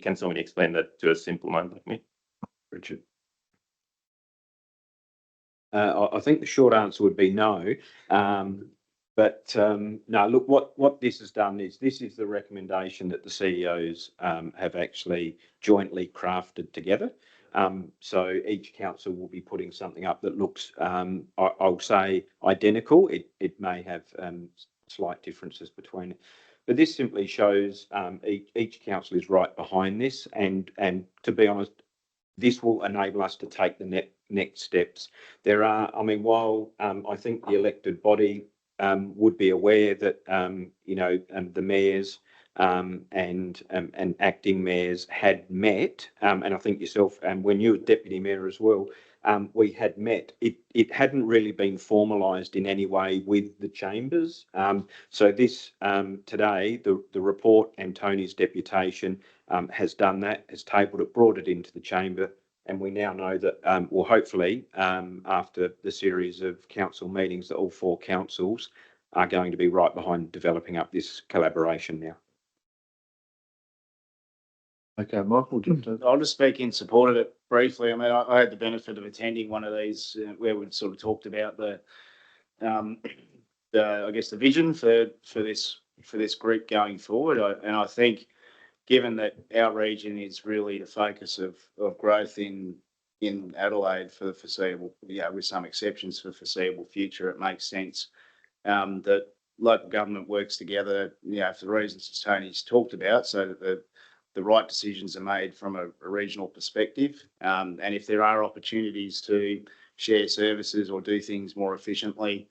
Can somebody explain that to a simple mind like me? Richard. I think the short answer would be no. No, look, what this has done is this is the recommendation that the CEOs have actually jointly crafted together. So each council will be putting something up that looks, I'll say, identical. It may have slight differences between it. But this simply shows each council is right behind this, and to be honest, this will enable us to take the next steps. There are, I mean, while I think the elected body would be aware that the mayors and acting mayors had met, and I think yourself, and when you were deputy mayor as well, we had met. It hadn't really been formalised in any way with the chambers. So this today, the report and Tony's deputation has done that, has tabled it, brought it into the chamber, and we now know that, well, hopefully, after the series of council meetings, that all 4 councils are going to be right behind developing up this collaboration now. Okay, Michael, I'll just speak in support of it briefly. I mean, I had the benefit of attending one of these where we sort of talked about I guess the vision for this group going forward. And I think, given that our region is really the focus of growth in Adelaide for the foreseeable, with some exceptions for the foreseeable future, it makes sense that local government works together, for the reasons as Tony's talked about, so that the right decisions are made from a regional perspective. And if there are opportunities to share services or do things more efficiently,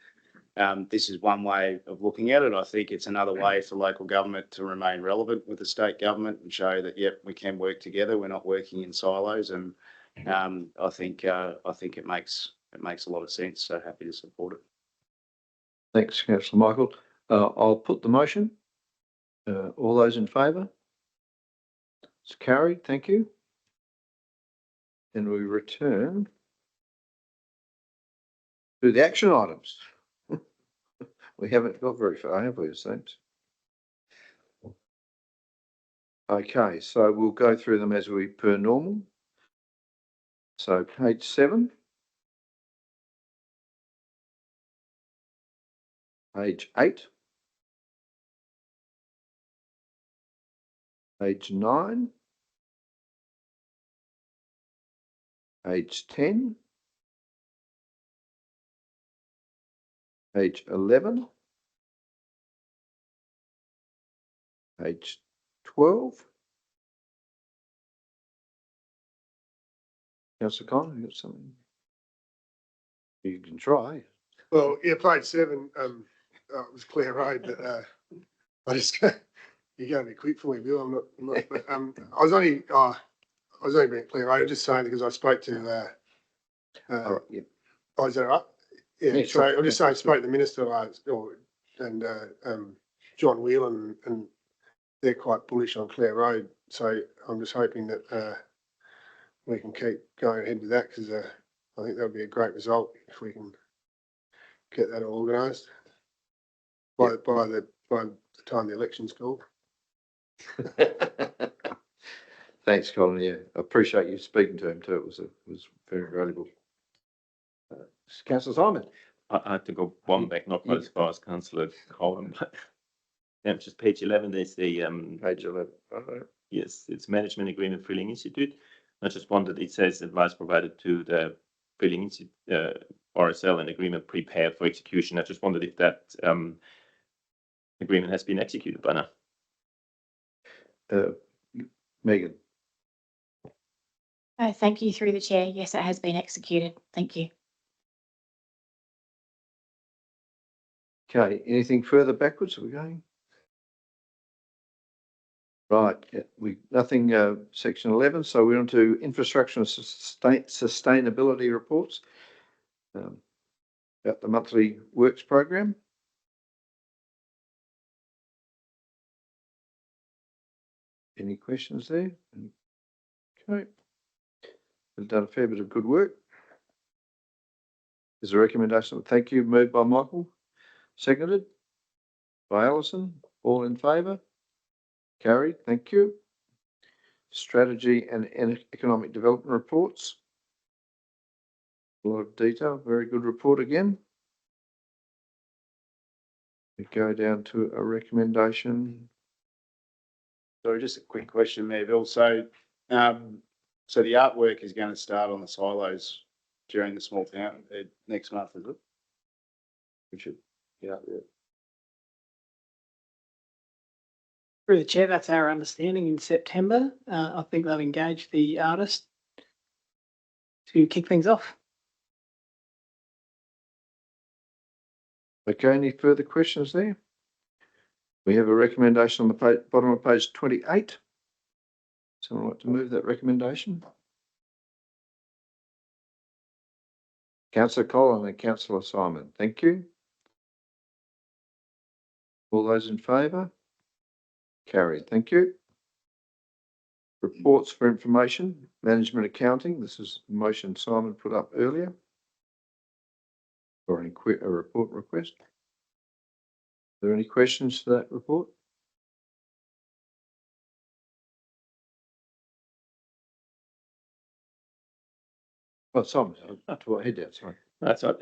this is one way of looking at it. I think it's another way for local government to remain relevant with the state government and show that, yep, we can work together. We're not working in silos. And I think it makes a lot of sense. So happy to support it. thanks, Councillor Michael. I'll put the motion. All those in favour? It's carried. Thank you. And we return to the action items. We haven't got very far, have we, it seems? Okay, so we'll go through them as we per normal. So page 7. Page 8. Page 9. Page 10. Page 11. Page 12. Councillor Connor, you got something? You can try. Well, yeah, page 7, it was Clare Road, but I just, you're going to be quick for me, Bill. I'm not, but, I was only being Clare Road, just saying because I spoke to, All right, yeah. oh, is that right? Yeah, Yeah, so sure. I'm just saying, spoke to the minister and John Whelan, and they're quite bullish on Clare Road. So I'm just hoping that we can keep going ahead with that, because I think that'll be a great result if we can get that organised by the time the election's called. Thanks, Colin. Yeah, I appreciate you speaking to him too. It was very valuable. Councillor Simon. I had to go one back, not quite as far as Councillor Colin, but just page 11. There's the Page 11. yes, it's management agreement Freeling Institute. I just wondered, it says advice provided to the Freeling Institute RSL and agreement prepared for execution. I just wondered if that agreement has been executed by now. Megan. Thank you, through the chair. Yes, it has been executed. Thank you. Okay, anything further backwards? Are we going? Right, yeah, nothing, section 11. So we're on to infrastructure and sustainability reports about the monthly works program. Any questions there? Okay. We've done a fair bit of good work. There's a recommendation. Thank you. Moved by Michael. Seconded by Alison. All in favour? Carried. Thank you. Strategy and economic development reports. A lot of detail, very good report again. We go down to a recommendation. So just a quick question, Mayorville. So the artwork is going to start on the silos during the small town next month, is it? Richard, yeah, Through the chair, that's our understanding in September. I think they'll engage the artist to kick things off. Okay, any further questions there? We have a recommendation on the bottom of page 28. Someone like to move that recommendation? Councillor Collin and Councillor Simon, thank you. All those in favour? Carried, thank you. Reports for information, management accounting. This is the motion Simon put up earlier. Or a report request. Are there any questions to that report? Oh, Simon, to what head out, sorry. That's I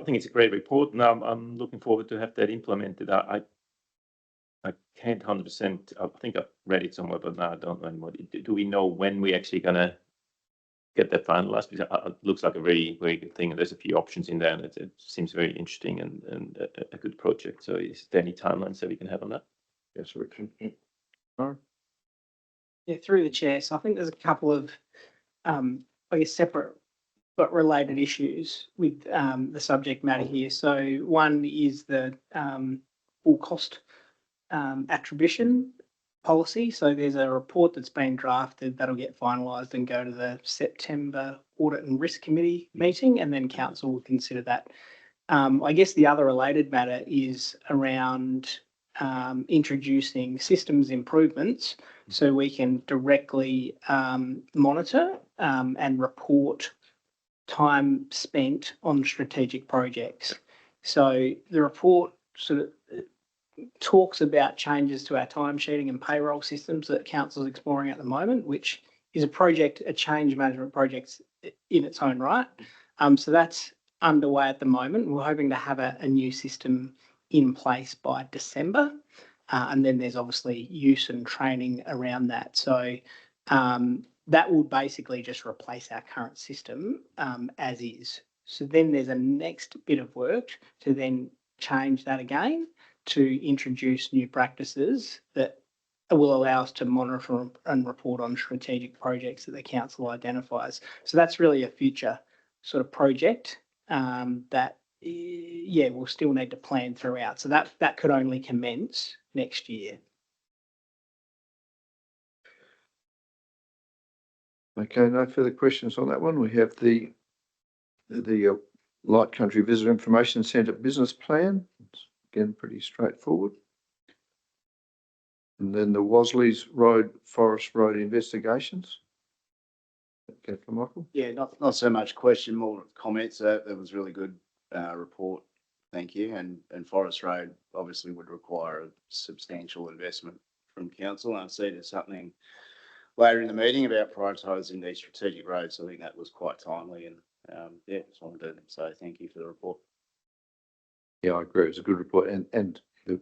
think it's a great report, and I'm looking forward to have that implemented. I can't 100%. I think I've read it somewhere, but now I don't know anymore. Do we know when we actually gonna get that finalized? Because it looks like a very, very good thing, and there's a few options in there, and it seems very interesting and a good project. So, is there any timelines that we can have on that? Yes, Richard. Yeah, through the chair. So I think there's a couple of, I guess, separate but related issues with the subject matter here. So one is the full cost attribution policy. So there's a report that's been drafted that'll get finalised and go to the September Audit and Risk Committee meeting, and then council will consider that. I guess the other related matter is around introducing systems improvements so we can directly monitor and report time spent on strategic projects. So the report sort of talks about changes to our timesheeting and payroll systems that council is exploring at the moment, which is a change management project in its own right. So that's underway at the moment. We're hoping to have a new system in place by December. And then there's obviously use and training around that. So that will basically just replace our current system as is. So then there's a next bit of work to then change that again to introduce new practices that will allow us to monitor and report on strategic projects that the council identifies. So that's really a future sort of project that, yeah, we'll still need to plan throughout. So that could only commence next year. Okay, no further questions on that one. We have the Light Country Visitor Information Centre business plan. It's again pretty straightforward. And then the Wasleys Road, Forest Road investigations. Okay, for Michael. Yeah, not so much question, more comments. That was really good report. Thank you. And Forest Road obviously would require a substantial investment from council. I see there's something later in the meeting about prioritising these strategic roads. I think that was quite timely, and yeah, just wanted to say thank you for the report. Yeah, I agree. It's a good report, and the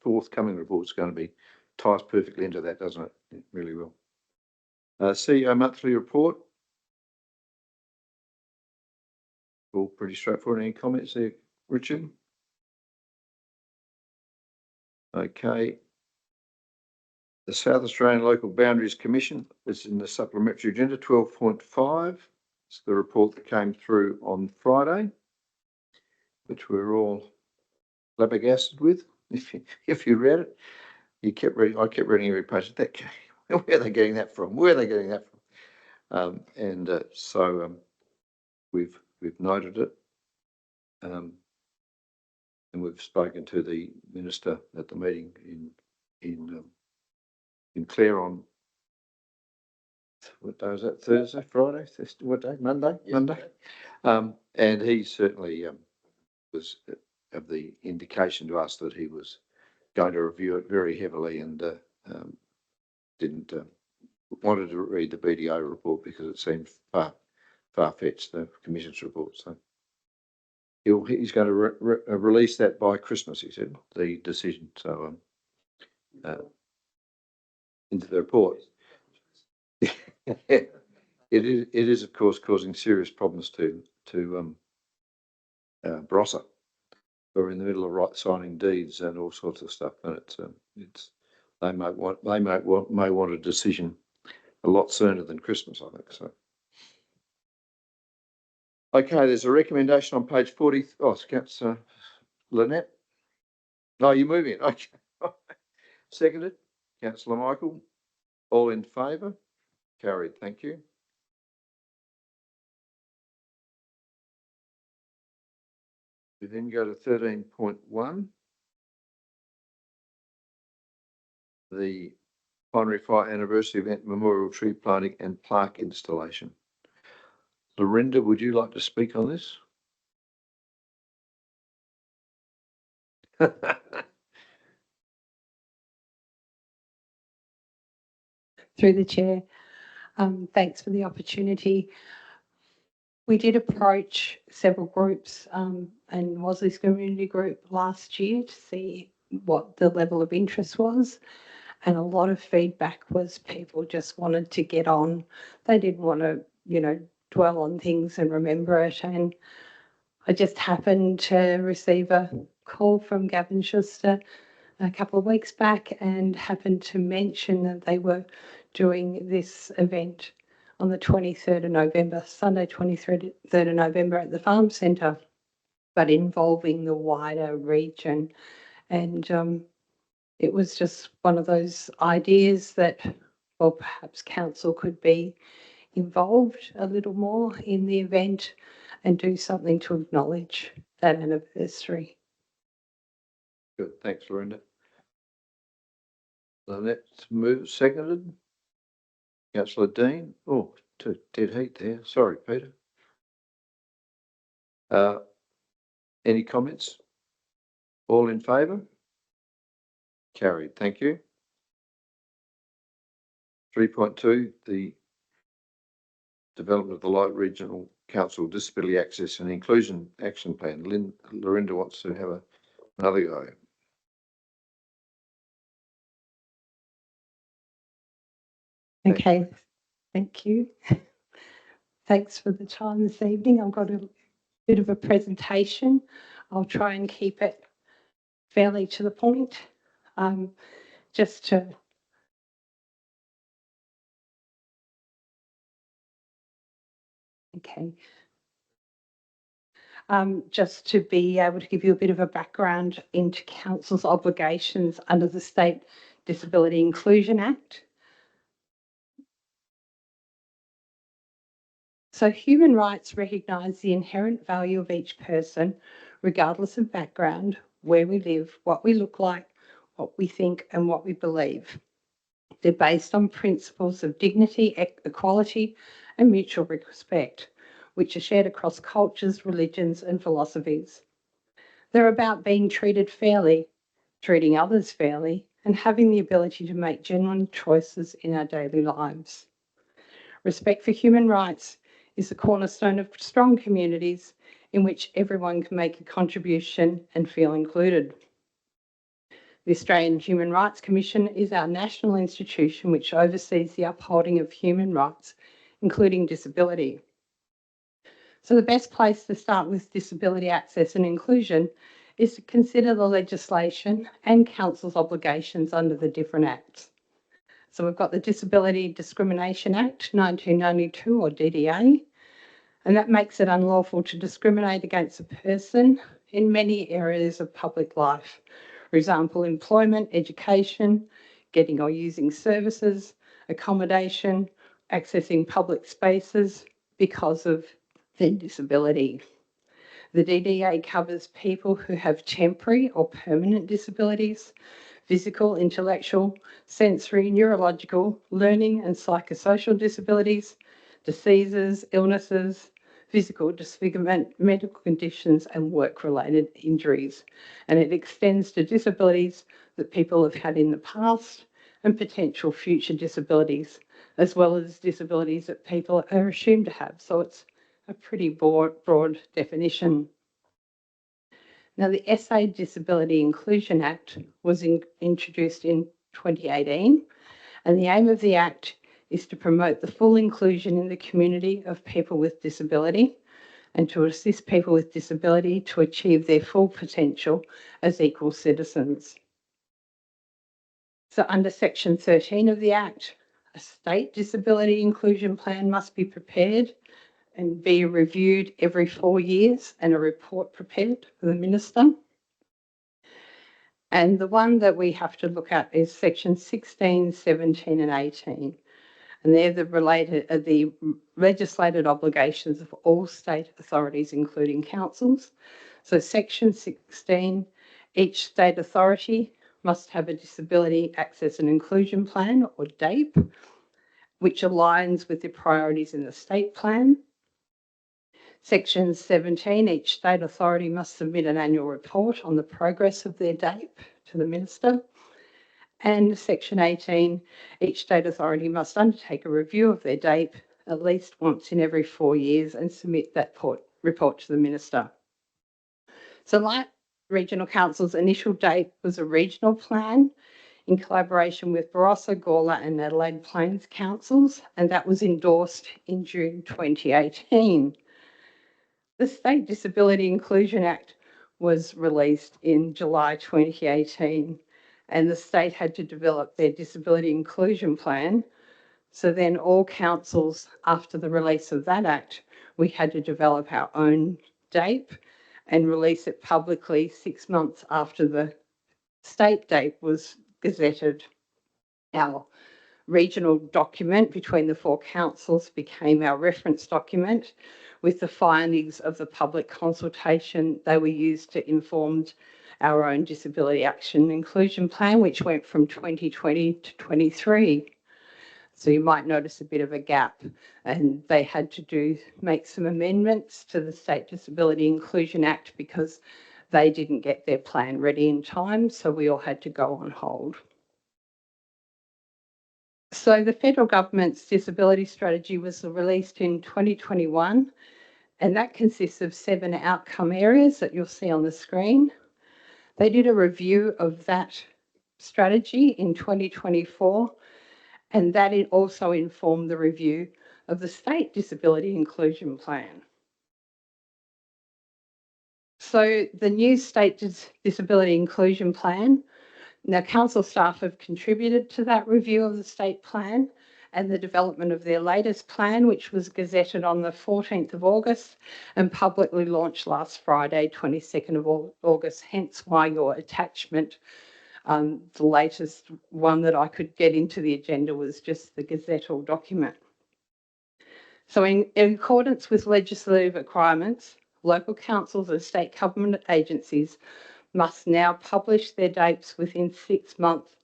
forthcoming report is going to ties perfectly into that, doesn't it? It really will. CEO monthly report. All pretty straightforward. Any comments there, Richard? Okay. The South Australian Local Boundaries Commission is in the supplementary agenda 12.5. It's the report that came through on Friday, which we're all flabbergasted with. If you read it, I kept reading every page. Where are they getting that from? Where are they getting that from? So we've noted it, and we've spoken to the minister at the meeting in Clare on what day was that? Thursday, Friday, what day? Monday. Yes, Monday. And he certainly was of the indication to us that he was going to review it very heavily and didn't wanted to read the BDO report because it seemed far far-fetched, the Commission's report, so. He's going to release that by Christmas, he said, the decision, so, into the report. It is, of course, causing serious problems to Barossa. We're in the middle of signing deeds and all sorts of stuff, and they may want a decision a lot sooner than Christmas, I think, so. Okay, there's a recommendation on page 40. Oh, Councillor Lynette. No, you're moving it. Okay. Seconded. Councillor Michael. All in favour? Carried. Thank you. We then go to 13.1. The Pioneer Fire Anniversary Event Memorial Tree Planting and Plaque Installation. Lorinda, would you like to speak on this? Through the chair, thanks for the opportunity. We did approach several groups and Wasleys Community Group last year to see what the level of interest was. And a lot of feedback was people just wanted to get on. They didn't want to, dwell on things and remember it. And I just happened to receive a call from Gavin Schuster a couple of weeks back and happened to mention that they were doing this event on the 23rd of November, Sunday 23rd of November at the Farm Centre, but involving the wider region. And it was just one of those ideas that, well, perhaps council could be involved a little more in the event and do something to acknowledge that anniversary. Good, thanks, Lorinda. Let's move. Seconded. Councillor Dean. Oh, dead heat there. Sorry, Peter. Any comments? All in favour? Carried. Thank you. 3.2, the development of the Light Regional Council Disability Access and Inclusion Action Plan. Lorinda wants to have another go. Okay, thank you. Thanks for the time this evening. I've got a bit of a presentation. I'll try and keep it fairly to the point. Just to just to be able to give you a bit of a background into council's obligations under the State Disability Inclusion Act. So human rights recognise the inherent value of each person, regardless of background, where we live, what we look like, what we think and what we believe. They're based on principles of dignity, equality and mutual respect, which are shared across cultures, religions and philosophies. They're about being treated fairly, treating others fairly, and having the ability to make genuine choices in our daily lives. Respect for human rights is the cornerstone of strong communities in which everyone can make a contribution and feel included. The Australian Human Rights Commission is our national institution which oversees the upholding of human rights, including disability. So the best place to start with disability access and inclusion is to consider the legislation and council's obligations under the different acts. So we've got the Disability Discrimination Act 1992 or DDA, and that makes it unlawful to discriminate against a person in many areas of public life. For example, employment, education, getting or using services, accommodation, accessing public spaces because of their disability. The DDA covers people who have temporary or permanent disabilities, physical, intellectual, sensory, neurological, learning and psychosocial disabilities, diseases, illnesses, physical disfigurement, medical conditions and work-related injuries. And it extends to disabilities that people have had in the past and potential future disabilities, as well as disabilities that people are assumed to have. So it's a pretty broad definition. Now, the SA Disability Inclusion Act was introduced in 2018, and the aim of the Act is to promote the full inclusion in the community of people with disability and to assist people with disability to achieve their full potential as equal citizens. So under Section 13 of the Act, a state disability inclusion plan must be prepared and be reviewed every 4 years and a report prepared for the Minister. And the one that we have to look at is Section 16, 17 and 18. And they're the legislated obligations of all state authorities, including councils. So Section 16, each state authority must have a Disability Access and Inclusion Plan, or DAPE, which aligns with the priorities in the state plan. Section 17, each state authority must submit an annual report on the progress of their DAPE to the Minister. And Section 18, each state authority must undertake a review of their DAPE at least once in every 4 years and submit that report to the Minister. So Light Regional Council's initial DAPE was a regional plan in collaboration with Barossa, Gawler and Adelaide Plains councils, and that was endorsed in June 2018. The State Disability Inclusion Act was released in July 2018, and the state had to develop their disability inclusion plan. So then all councils, after the release of that act, we had to develop our own DAPE and release it publicly 6 months after the state DAPE was gazetted. Our regional document between the 4 councils became our reference document, with the findings of the public consultation they were used to inform our own Disability Action and Inclusion Plan, which went from 2020 to 23. So you might notice a bit of a gap, and they had to make some amendments to the State Disability Inclusion Act because they didn't get their plan ready in time, so we all had to go on hold. So the federal government's disability strategy was released in 2021, and that consists of 7 outcome areas that you'll see on the screen. They did a review of that strategy in 2024, and that also informed the review of the State Disability Inclusion Plan. So the new State Disability Inclusion Plan, now council staff have contributed to that review of the state plan and the development of their latest plan, which was gazetted on the 14th of August and publicly launched last Friday, 22nd of August, hence why your attachment, the latest one that I could get into the agenda was just the gazettal document. So in accordance with legislative requirements, local councils and state government agencies must now publish their DAPEs within 6 months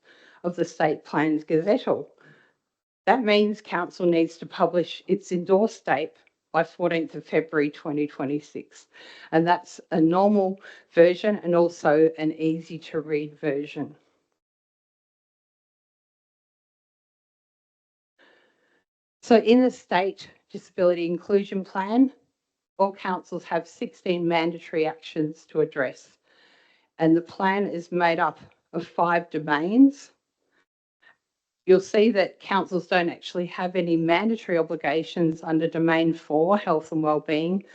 of the state plan's gazettal. That means council needs to publish its endorsed DAPE by 14th of February 2026. And that's a normal version and also an easy to read version. So in the State Disability Inclusion Plan, all councils have 16 mandatory actions to address. And the plan is made up of 5 domains. You'll see that councils don't actually have any mandatory obligations under Domain 4, Health and Wellbeing,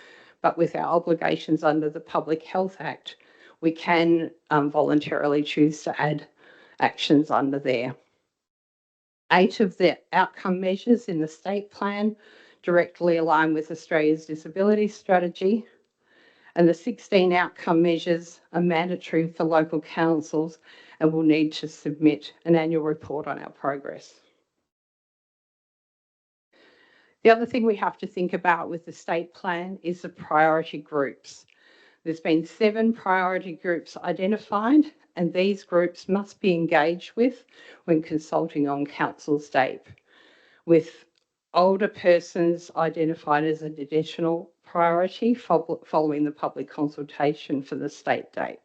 but with our obligations under the Public Health Act, we can voluntarily choose to add actions under there. 8 of the outcome measures in the state plan directly align with Australia's disability strategy, and the 16 outcome measures are mandatory for local councils and will need to submit an annual report on our progress. The other thing we have to think about with the state plan is the priority groups. There's been 7 priority groups identified, and these groups must be engaged with when consulting on council's DAPE, with older persons identified as an additional priority following the public consultation for the state DAPE.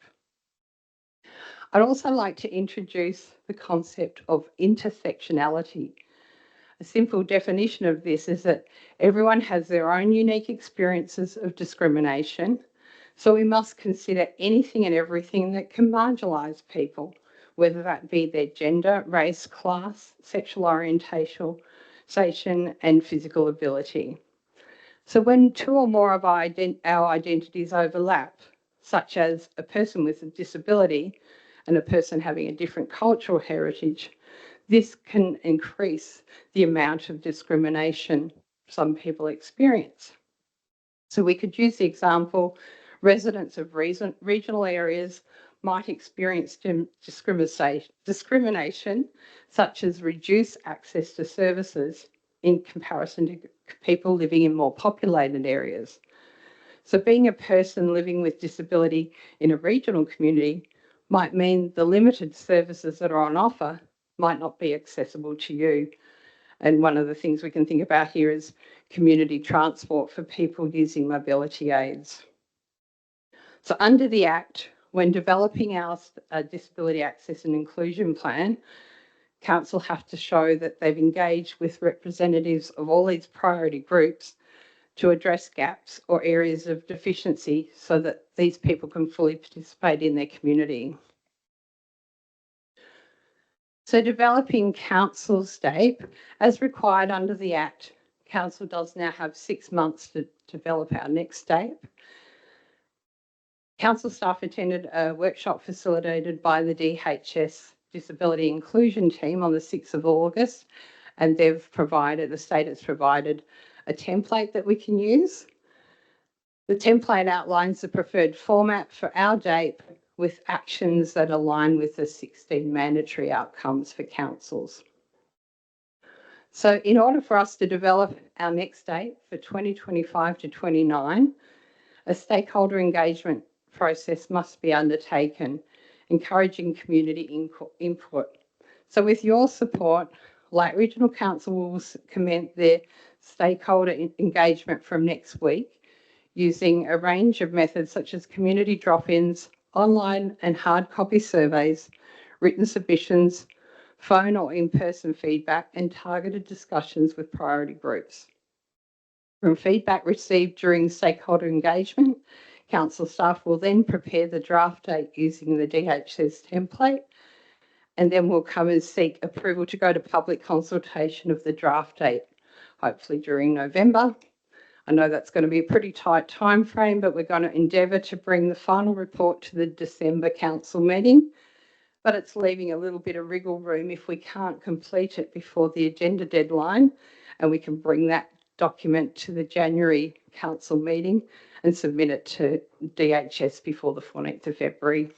I'd also like to introduce the concept of intersectionality. A simple definition of this is that everyone has their own unique experiences of discrimination. So we must consider anything and everything that can marginalise people, whether that be their gender, race, class, sexual orientation, and physical ability. So when two or more of our identities overlap, such as a person with a disability and a person having a different cultural heritage, this can increase the amount of discrimination some people experience. So we could use the example, residents of regional areas might experience discrimination, such as reduced access to services in comparison to people living in more populated areas. So being a person living with disability in a regional community might mean the limited services that are on offer might not be accessible to you. And one of the things we can think about here is community transport for people using mobility aids. So under the Act, when developing our Disability Access and Inclusion Plan, Council have to show that they've engaged with representatives of all these priority groups to address gaps or areas of deficiency so that these people can fully participate in their community. So developing council STAPE, as required under the Act, Council does now have 6 months to develop our next STAPE. Council staff attended a workshop facilitated by the DHS Disability Inclusion Team on the 6th of August, and the state has provided a template that we can use. The template outlines the preferred format for our DAPE with actions that align with the 16 mandatory outcomes for councils. So in order for us to develop our next DAPE for 2025 to 29, a stakeholder engagement process must be undertaken, encouraging community input. So with your support, Light Regional Council will commence their stakeholder engagement from next week using a range of methods such as community drop-ins, online and hard copy surveys, written submissions, phone or in-person feedback, and targeted discussions with priority groups. From feedback received during stakeholder engagement, council staff will then prepare the draft date using the DHS template, and then we'll come and seek approval to go to public consultation of the draft date, hopefully during November. I know that's going to be a pretty tight time frame, but we're going to endeavour to bring the final report to the December council meeting, but it's leaving a little bit of wriggle room if we can't complete it before the agenda deadline, and we can bring that document to the January council meeting and submit it to DHS before the 14th of February.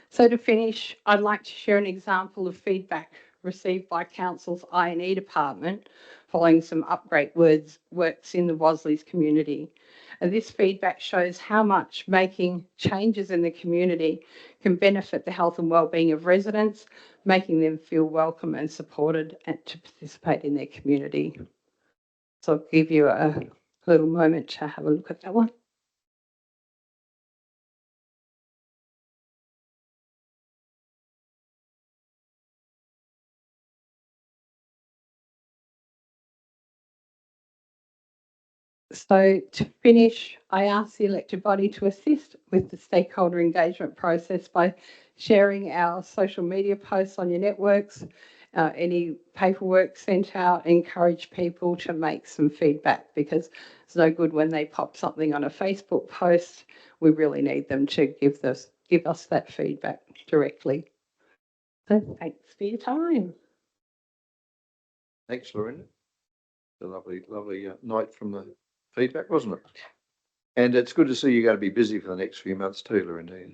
So to finish, I'd like to share an example of feedback received by Council's I&E department following some upgrade works in the Wasleys community. And this feedback shows how much making changes in the community can benefit the health and wellbeing of residents, making them feel welcome and supported and to participate in their community. So I'll give you a little moment to have a look at that one. So to finish, I ask the elected body to assist with the stakeholder engagement process by sharing our social media posts on your networks, any paperwork sent out, encourage people to make some feedback, because it's no good when they pop something on a Facebook post. We really need them to give us that feedback directly. So thanks for your time. Thanks, Lorinda. A lovely night from the feedback, wasn't it? And it's good to see you're going to be busy for the next few months too, Lorinda.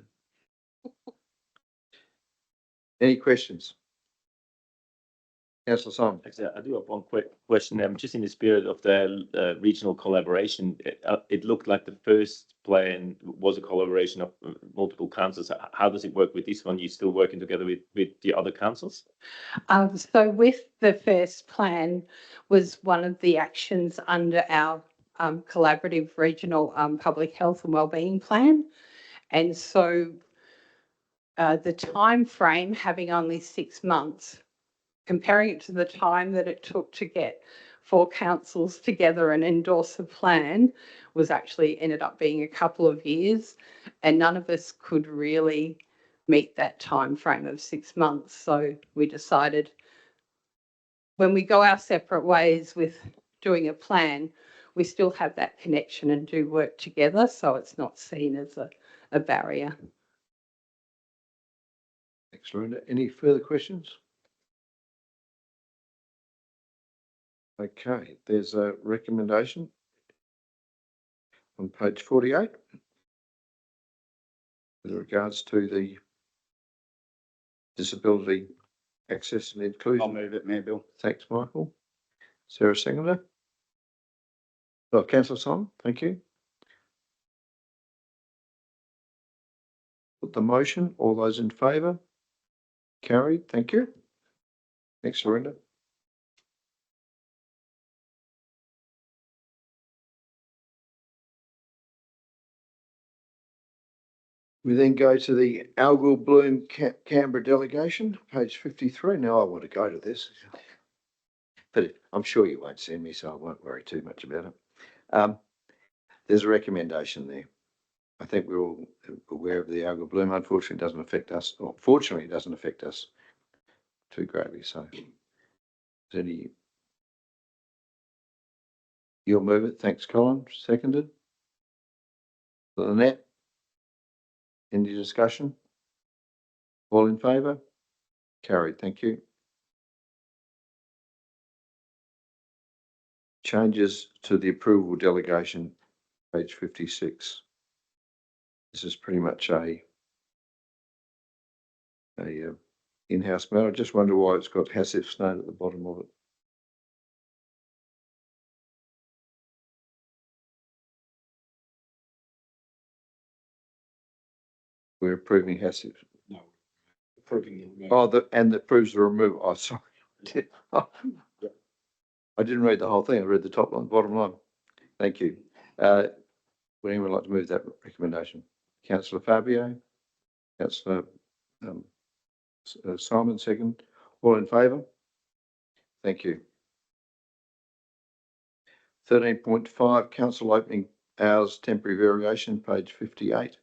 Any questions? Councillor Simon. Actually, I do have one quick question. Just in the spirit of the regional collaboration, it looked like the first plan was a collaboration of multiple councils. How does it work with this one? You still working together with the other councils? So with the first plan was one of the actions under our collaborative regional public health and wellbeing plan. And so the time frame having only 6 months comparing it to the time that it took to get 4 councils together and endorse a plan was actually ended up being a couple of years, and none of us could really meet that time frame of 6 months. So we decided when we go our separate ways with doing a plan, we still have that connection and do work together, so it's not seen as a barrier. Thanks, Lorinda. Any further questions? Okay, there's a recommendation on page 48 with regards to the disability access and I'll inclusion. move it, Mayor Bill. Thanks, Michael. Sarah Seconder. Oh, Councillor Simon, thank you. Put the motion. All those in favour? Carried. Thank you. Thanks, Lorinda. We then go to the Algal Bloom Canberra delegation, page 53. Now I want to go to this, but I'm sure you won't send me, so I won't worry too much about it. There's a recommendation there. I think we're all aware of the Algal Bloom. Unfortunately, it doesn't affect us, or fortunately, it doesn't affect us too greatly. So, is any? You'll move it. Thanks, Colin. Seconded. Lynette. Any discussion? All in favour? Carried. Thank you. Changes to the approval delegation, page 56. This is pretty much a in-house matter. I just wonder why it's got Hassif Stone at the bottom of it. We're approving Hassif. No, approving it. Oh, and that proves the removal. Oh, sorry. I didn't read the whole thing. I read the top line, bottom line. Thank you. Would anyone like to move that recommendation? Councillor Fabio, Councillor Simon, second. All in favour? Thank you. 13.5, council opening hours temporary variation, page 58.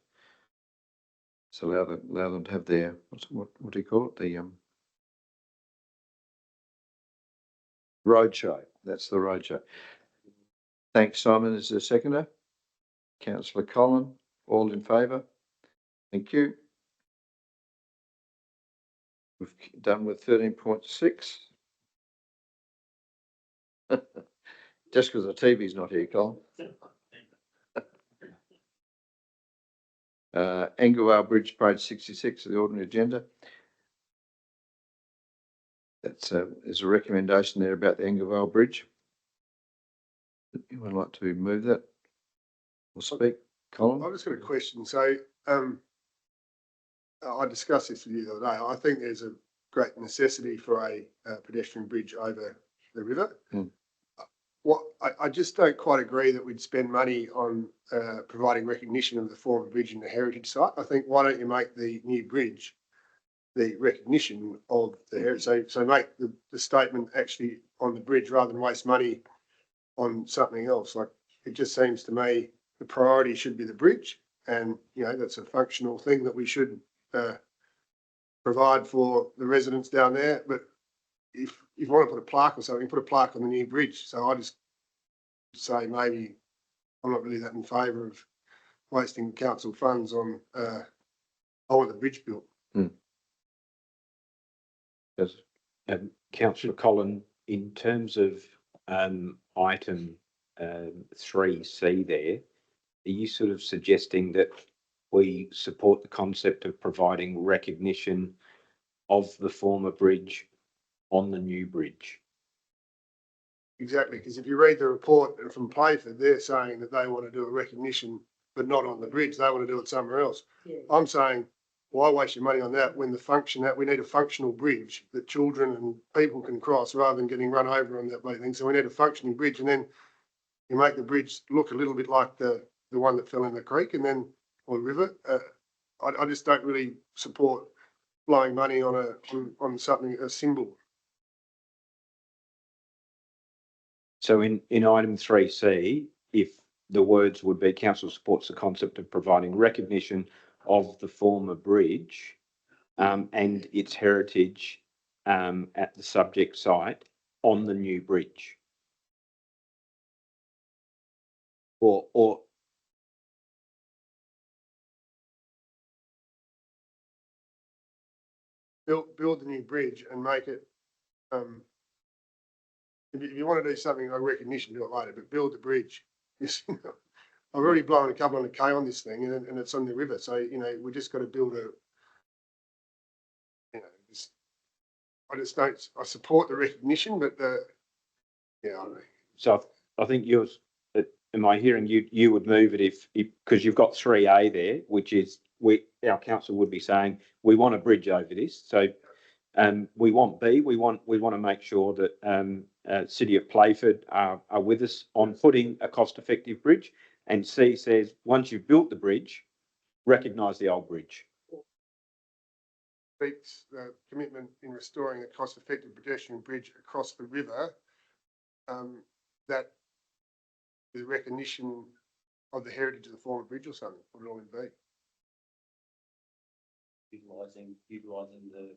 So allow them to have their, what do you call it? The roadshow. That's the roadshow. Thanks, Simon. Is there a seconder? Councillor Collin, all in favour? Thank you. We've done with 13.6. Just because the TV's not here, Colin. Angawal Bridge, page 66 of the ordinary agenda. There's a recommendation there about the Angawal Bridge. Anyone like to move that or speak? Colin? I've just got a question. So, I discussed this with you the other day. I think there's a great necessity for a pedestrian bridge over the river. Mm. I just don't quite agree that we'd spend money on providing recognition of the former bridge in the heritage site. I think why don't you make the new bridge the recognition of the heritage? So make the statement actually on the bridge rather than waste money on something else. Like, it just seems to me the priority should be the bridge, and that's a functional thing that we should provide for the residents down there. But if you want to put a plaque or something, put a plaque on the new bridge. So I just say maybe I'm not really that in favour of wasting council funds on I want the bridge built. Yes. Councillor Collin, in terms of item 3C there, are you sort of suggesting that we support the concept of providing recognition of the former bridge on the new bridge? Exactly, because if you read the report from Playford, they're saying that they want to do a recognition, but not on the bridge. They want to do it somewhere else. Yeah. I'm saying, why waste your money on that when we need a functional bridge that children and people can cross rather than getting run over on that bloody thing. So we need a functioning bridge, and then you make the bridge look a little bit like the one that fell in the creek and then or river. I just don't really support blowing money on something, a symbol. So in item 3C, if the words would be council supports the concept of providing recognition of the former bridge and its heritage at the subject site on the new bridge. Or build the new bridge and make it, if you want to do something like recognition, do it later, but build the bridge. I've already blown a couple on the K on this thing and it's on the river. So, we just got to build I just don't, I support the recognition, but I don't know. so I think yours, am I hearing you would move it if because you've got 3A there, which is our council would be saying, we want a bridge over this. So we want B, we want to make sure that City of Playford are with us on putting a cost-effective bridge. And C says, once you've built the bridge, recognise the old bridge. Speaks the commitment in restoring a cost-effective pedestrian bridge across the river. That is recognition of the heritage of the former bridge or something. What it all be? Utilising the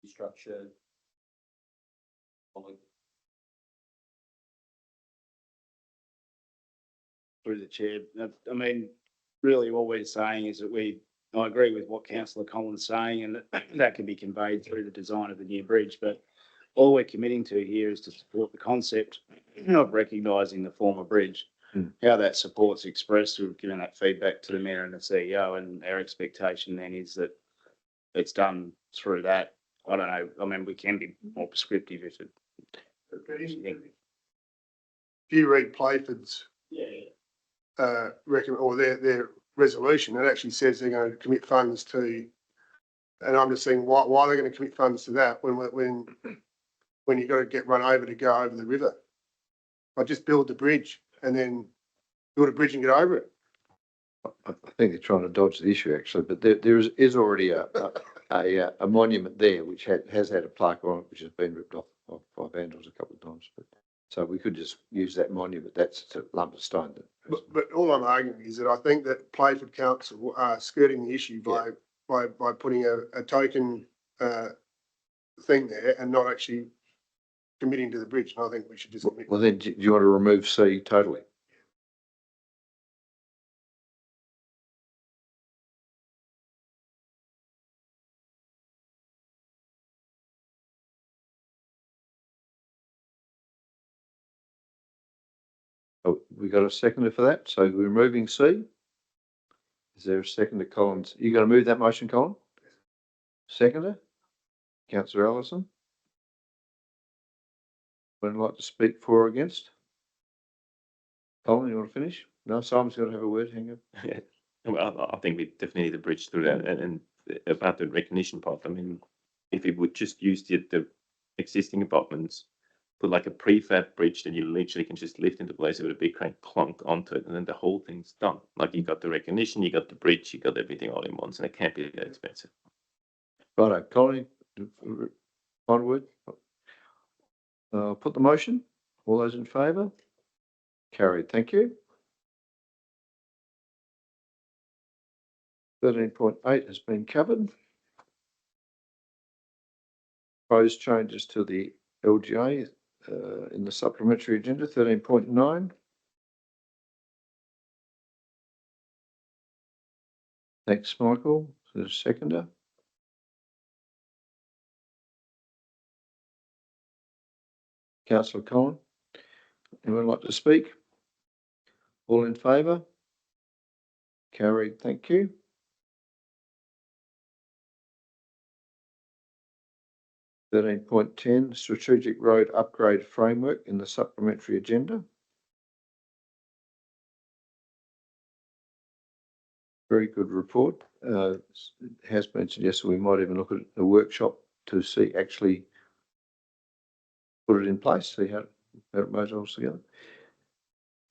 structure. Through the chair, I mean, really what we're saying is that I agree with what councillor Collins is saying, and that can be conveyed through the design of the new bridge, but all we're committing to here is to support the concept of recognising the former bridge. How that support's expressed, we've given that feedback to the mayor and the CEO, and our expectation then is that it's done through that. I don't know, I mean, we can be more prescriptive if it. If you read Playford's or their resolution, it actually says they're going to commit funds to, and I'm just saying why they're going to commit funds to that when you've got to get run over to go over the river. I just build the bridge and then build a bridge and get over it. I think they're trying to dodge the issue actually, but there is already a monument there which has had a plaque on it which has been ripped off by vandals a couple of times. But so we could just use that monument. That's a lump of stone. But all I'm arguing is that I think that Playford Council are skirting the issue by putting a token thing there and not actually committing to the bridge. And I think we should just commit. Well, then do you want to remove C totally? Oh, we got a seconder for that. So we're removing C. Is there a seconder, Collins? You going to move that motion, Colin? Seconder? Councillor Allison? Would like to speak for or against? Colin, you want to finish? No, Simon's got to have a word. Hang on. Yeah. Well, I think we definitely need to bridge through that and about the recognition part. I mean, if we would just use the existing apartments, put like a prefab bridge, then you literally can just lift into place with a big crank clunk onto it, and then the whole thing's done. Like you got the recognition, you got the bridge, you got everything all in once, and it can't be that expensive. Righto, Colin, final word. Put the motion. All those in favour? Carried. Thank you. 13.8 has been covered. Proposed changes to the LGA in the supplementary agenda. 13.9. Thanks, Michael. The seconder. Councillor Collin. Anyone like to speak? All in favour? Carried. Thank you. 13.10, Strategic Road Upgrade Framework in the supplementary agenda. Very good report. It has been suggested we might even look at a workshop to see actually put it in place, see how it moves all together.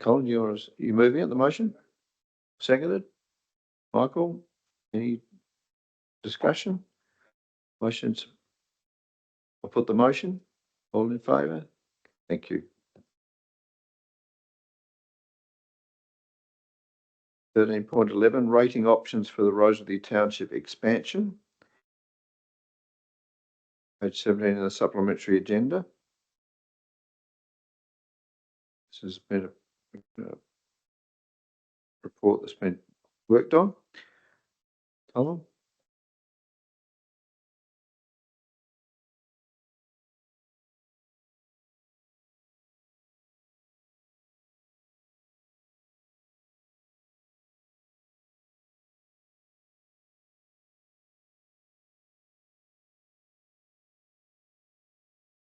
Colin, you moving it, the motion? Seconded? Michael, any discussion? Motions? I'll put the motion. All in favour? Thank you. 13.11, rating options for the Rosalie Township expansion. Page 17 of the supplementary agenda. This has been a report that's been worked on. Colin?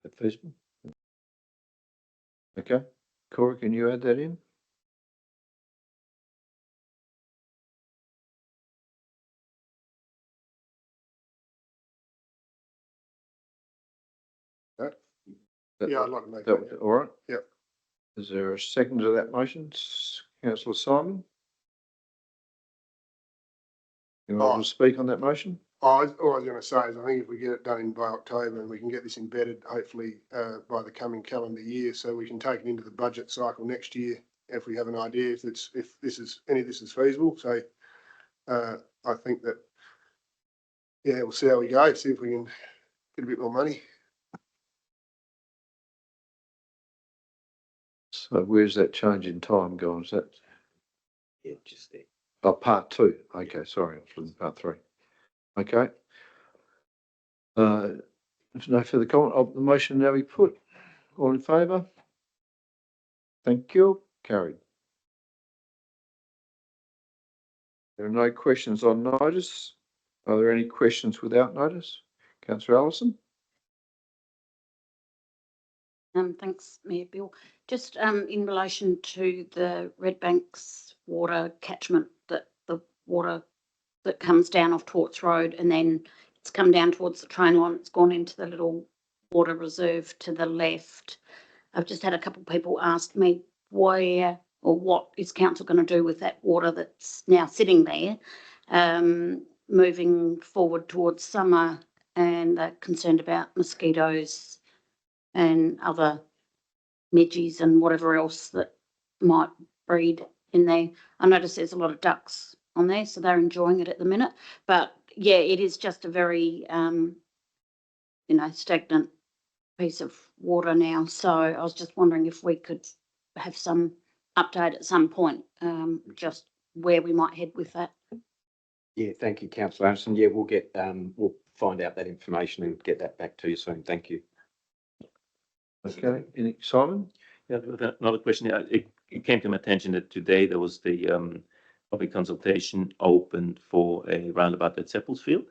That feasible? Okay. Corey, can you add that in? Yeah, I'd like to make That, that. all right? Yep. Is there a second to that motion? Councillor Simon? You want to speak on that motion? All I was going to say is I think if we get it done in by October and we can get this embedded, hopefully by the coming calendar year, so we can take it into the budget cycle next year if we have an idea if any of this is feasible. So I think that we'll see how we go. See if we can get a bit more money. So where's that change in time gone? Is that? Yeah, just there. Oh, part 2. Okay, sorry, I was looking at part 3. Okay. If no further comment, the motion now be put. All in favour? Thank you. Carried. There are no questions on notice. Are there any questions without notice? Councillor Allison? Thanks, Mayor Bill. Just in relation to the Red Banks water catchment, that the water that comes down off Torts Road and then it's come down towards the train line, it's gone into the little water reserve to the left. I've just had a couple of people ask me where or what is council going to do with that water that's now sitting there, moving forward towards summer, and they're concerned about mosquitoes and other midges and whatever else that might breed in there. I notice there's a lot of ducks on there, so they're enjoying it at the minute. But yeah, it is just a very, stagnant piece of water now. So I was just wondering if we could have some update at some point, just where we might head with that. Yeah, thank you, Councillor Anderson. Yeah, we'll get, we'll find out that information and get that back to you soon. Thank you. Okay, Simon? Yeah, another question. It came to my attention that today there was the public consultation opened for a roundabout at Seppelsfield.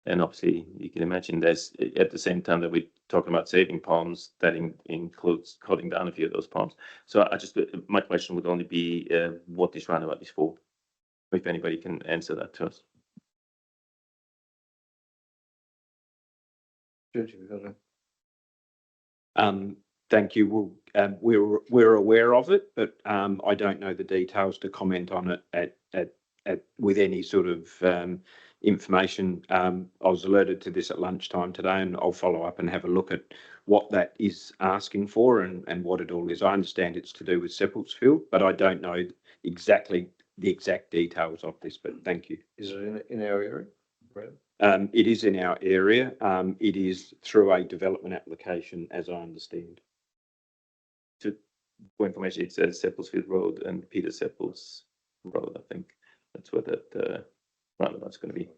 And obviously you can imagine there's, at the same time that we're talking about saving palms, that includes cutting down a few of those palms. So my question would only be what this roundabout is for, if anybody can answer that to us. Thank you. We're aware of it, but I don't know the details to comment on it with any sort of information. I was alerted to this at lunchtime today, and I'll follow up and have a look at what that is asking for and what it all is. I understand it's to do with Seppelsfield, but I don't know exactly the exact details of this. But thank you. Is it in our area? It is in our area. It is through a development application, as I understand. For information, it says Seppelsfield Road and Peter Seppels Road. I think that's where that roundabout's going to be,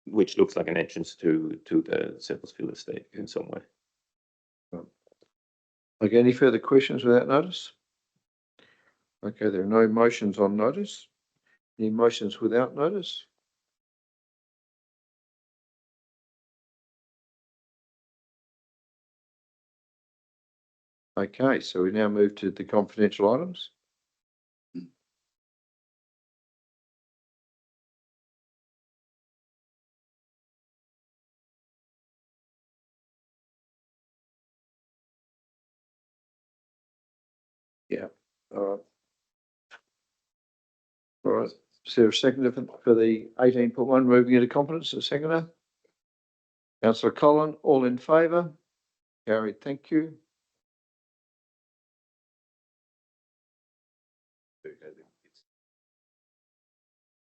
which looks like an entrance to the Seppelsfield estate in some way. Okay, any further questions without notice? Okay, there are no motions on notice. Any motions without notice? Okay, so we now move to the confidential items. Yeah, all right. All right, is there a seconder for the 18.1 moving into confidence? A seconder? Councillor Collin, all in favour? Carried, thank you.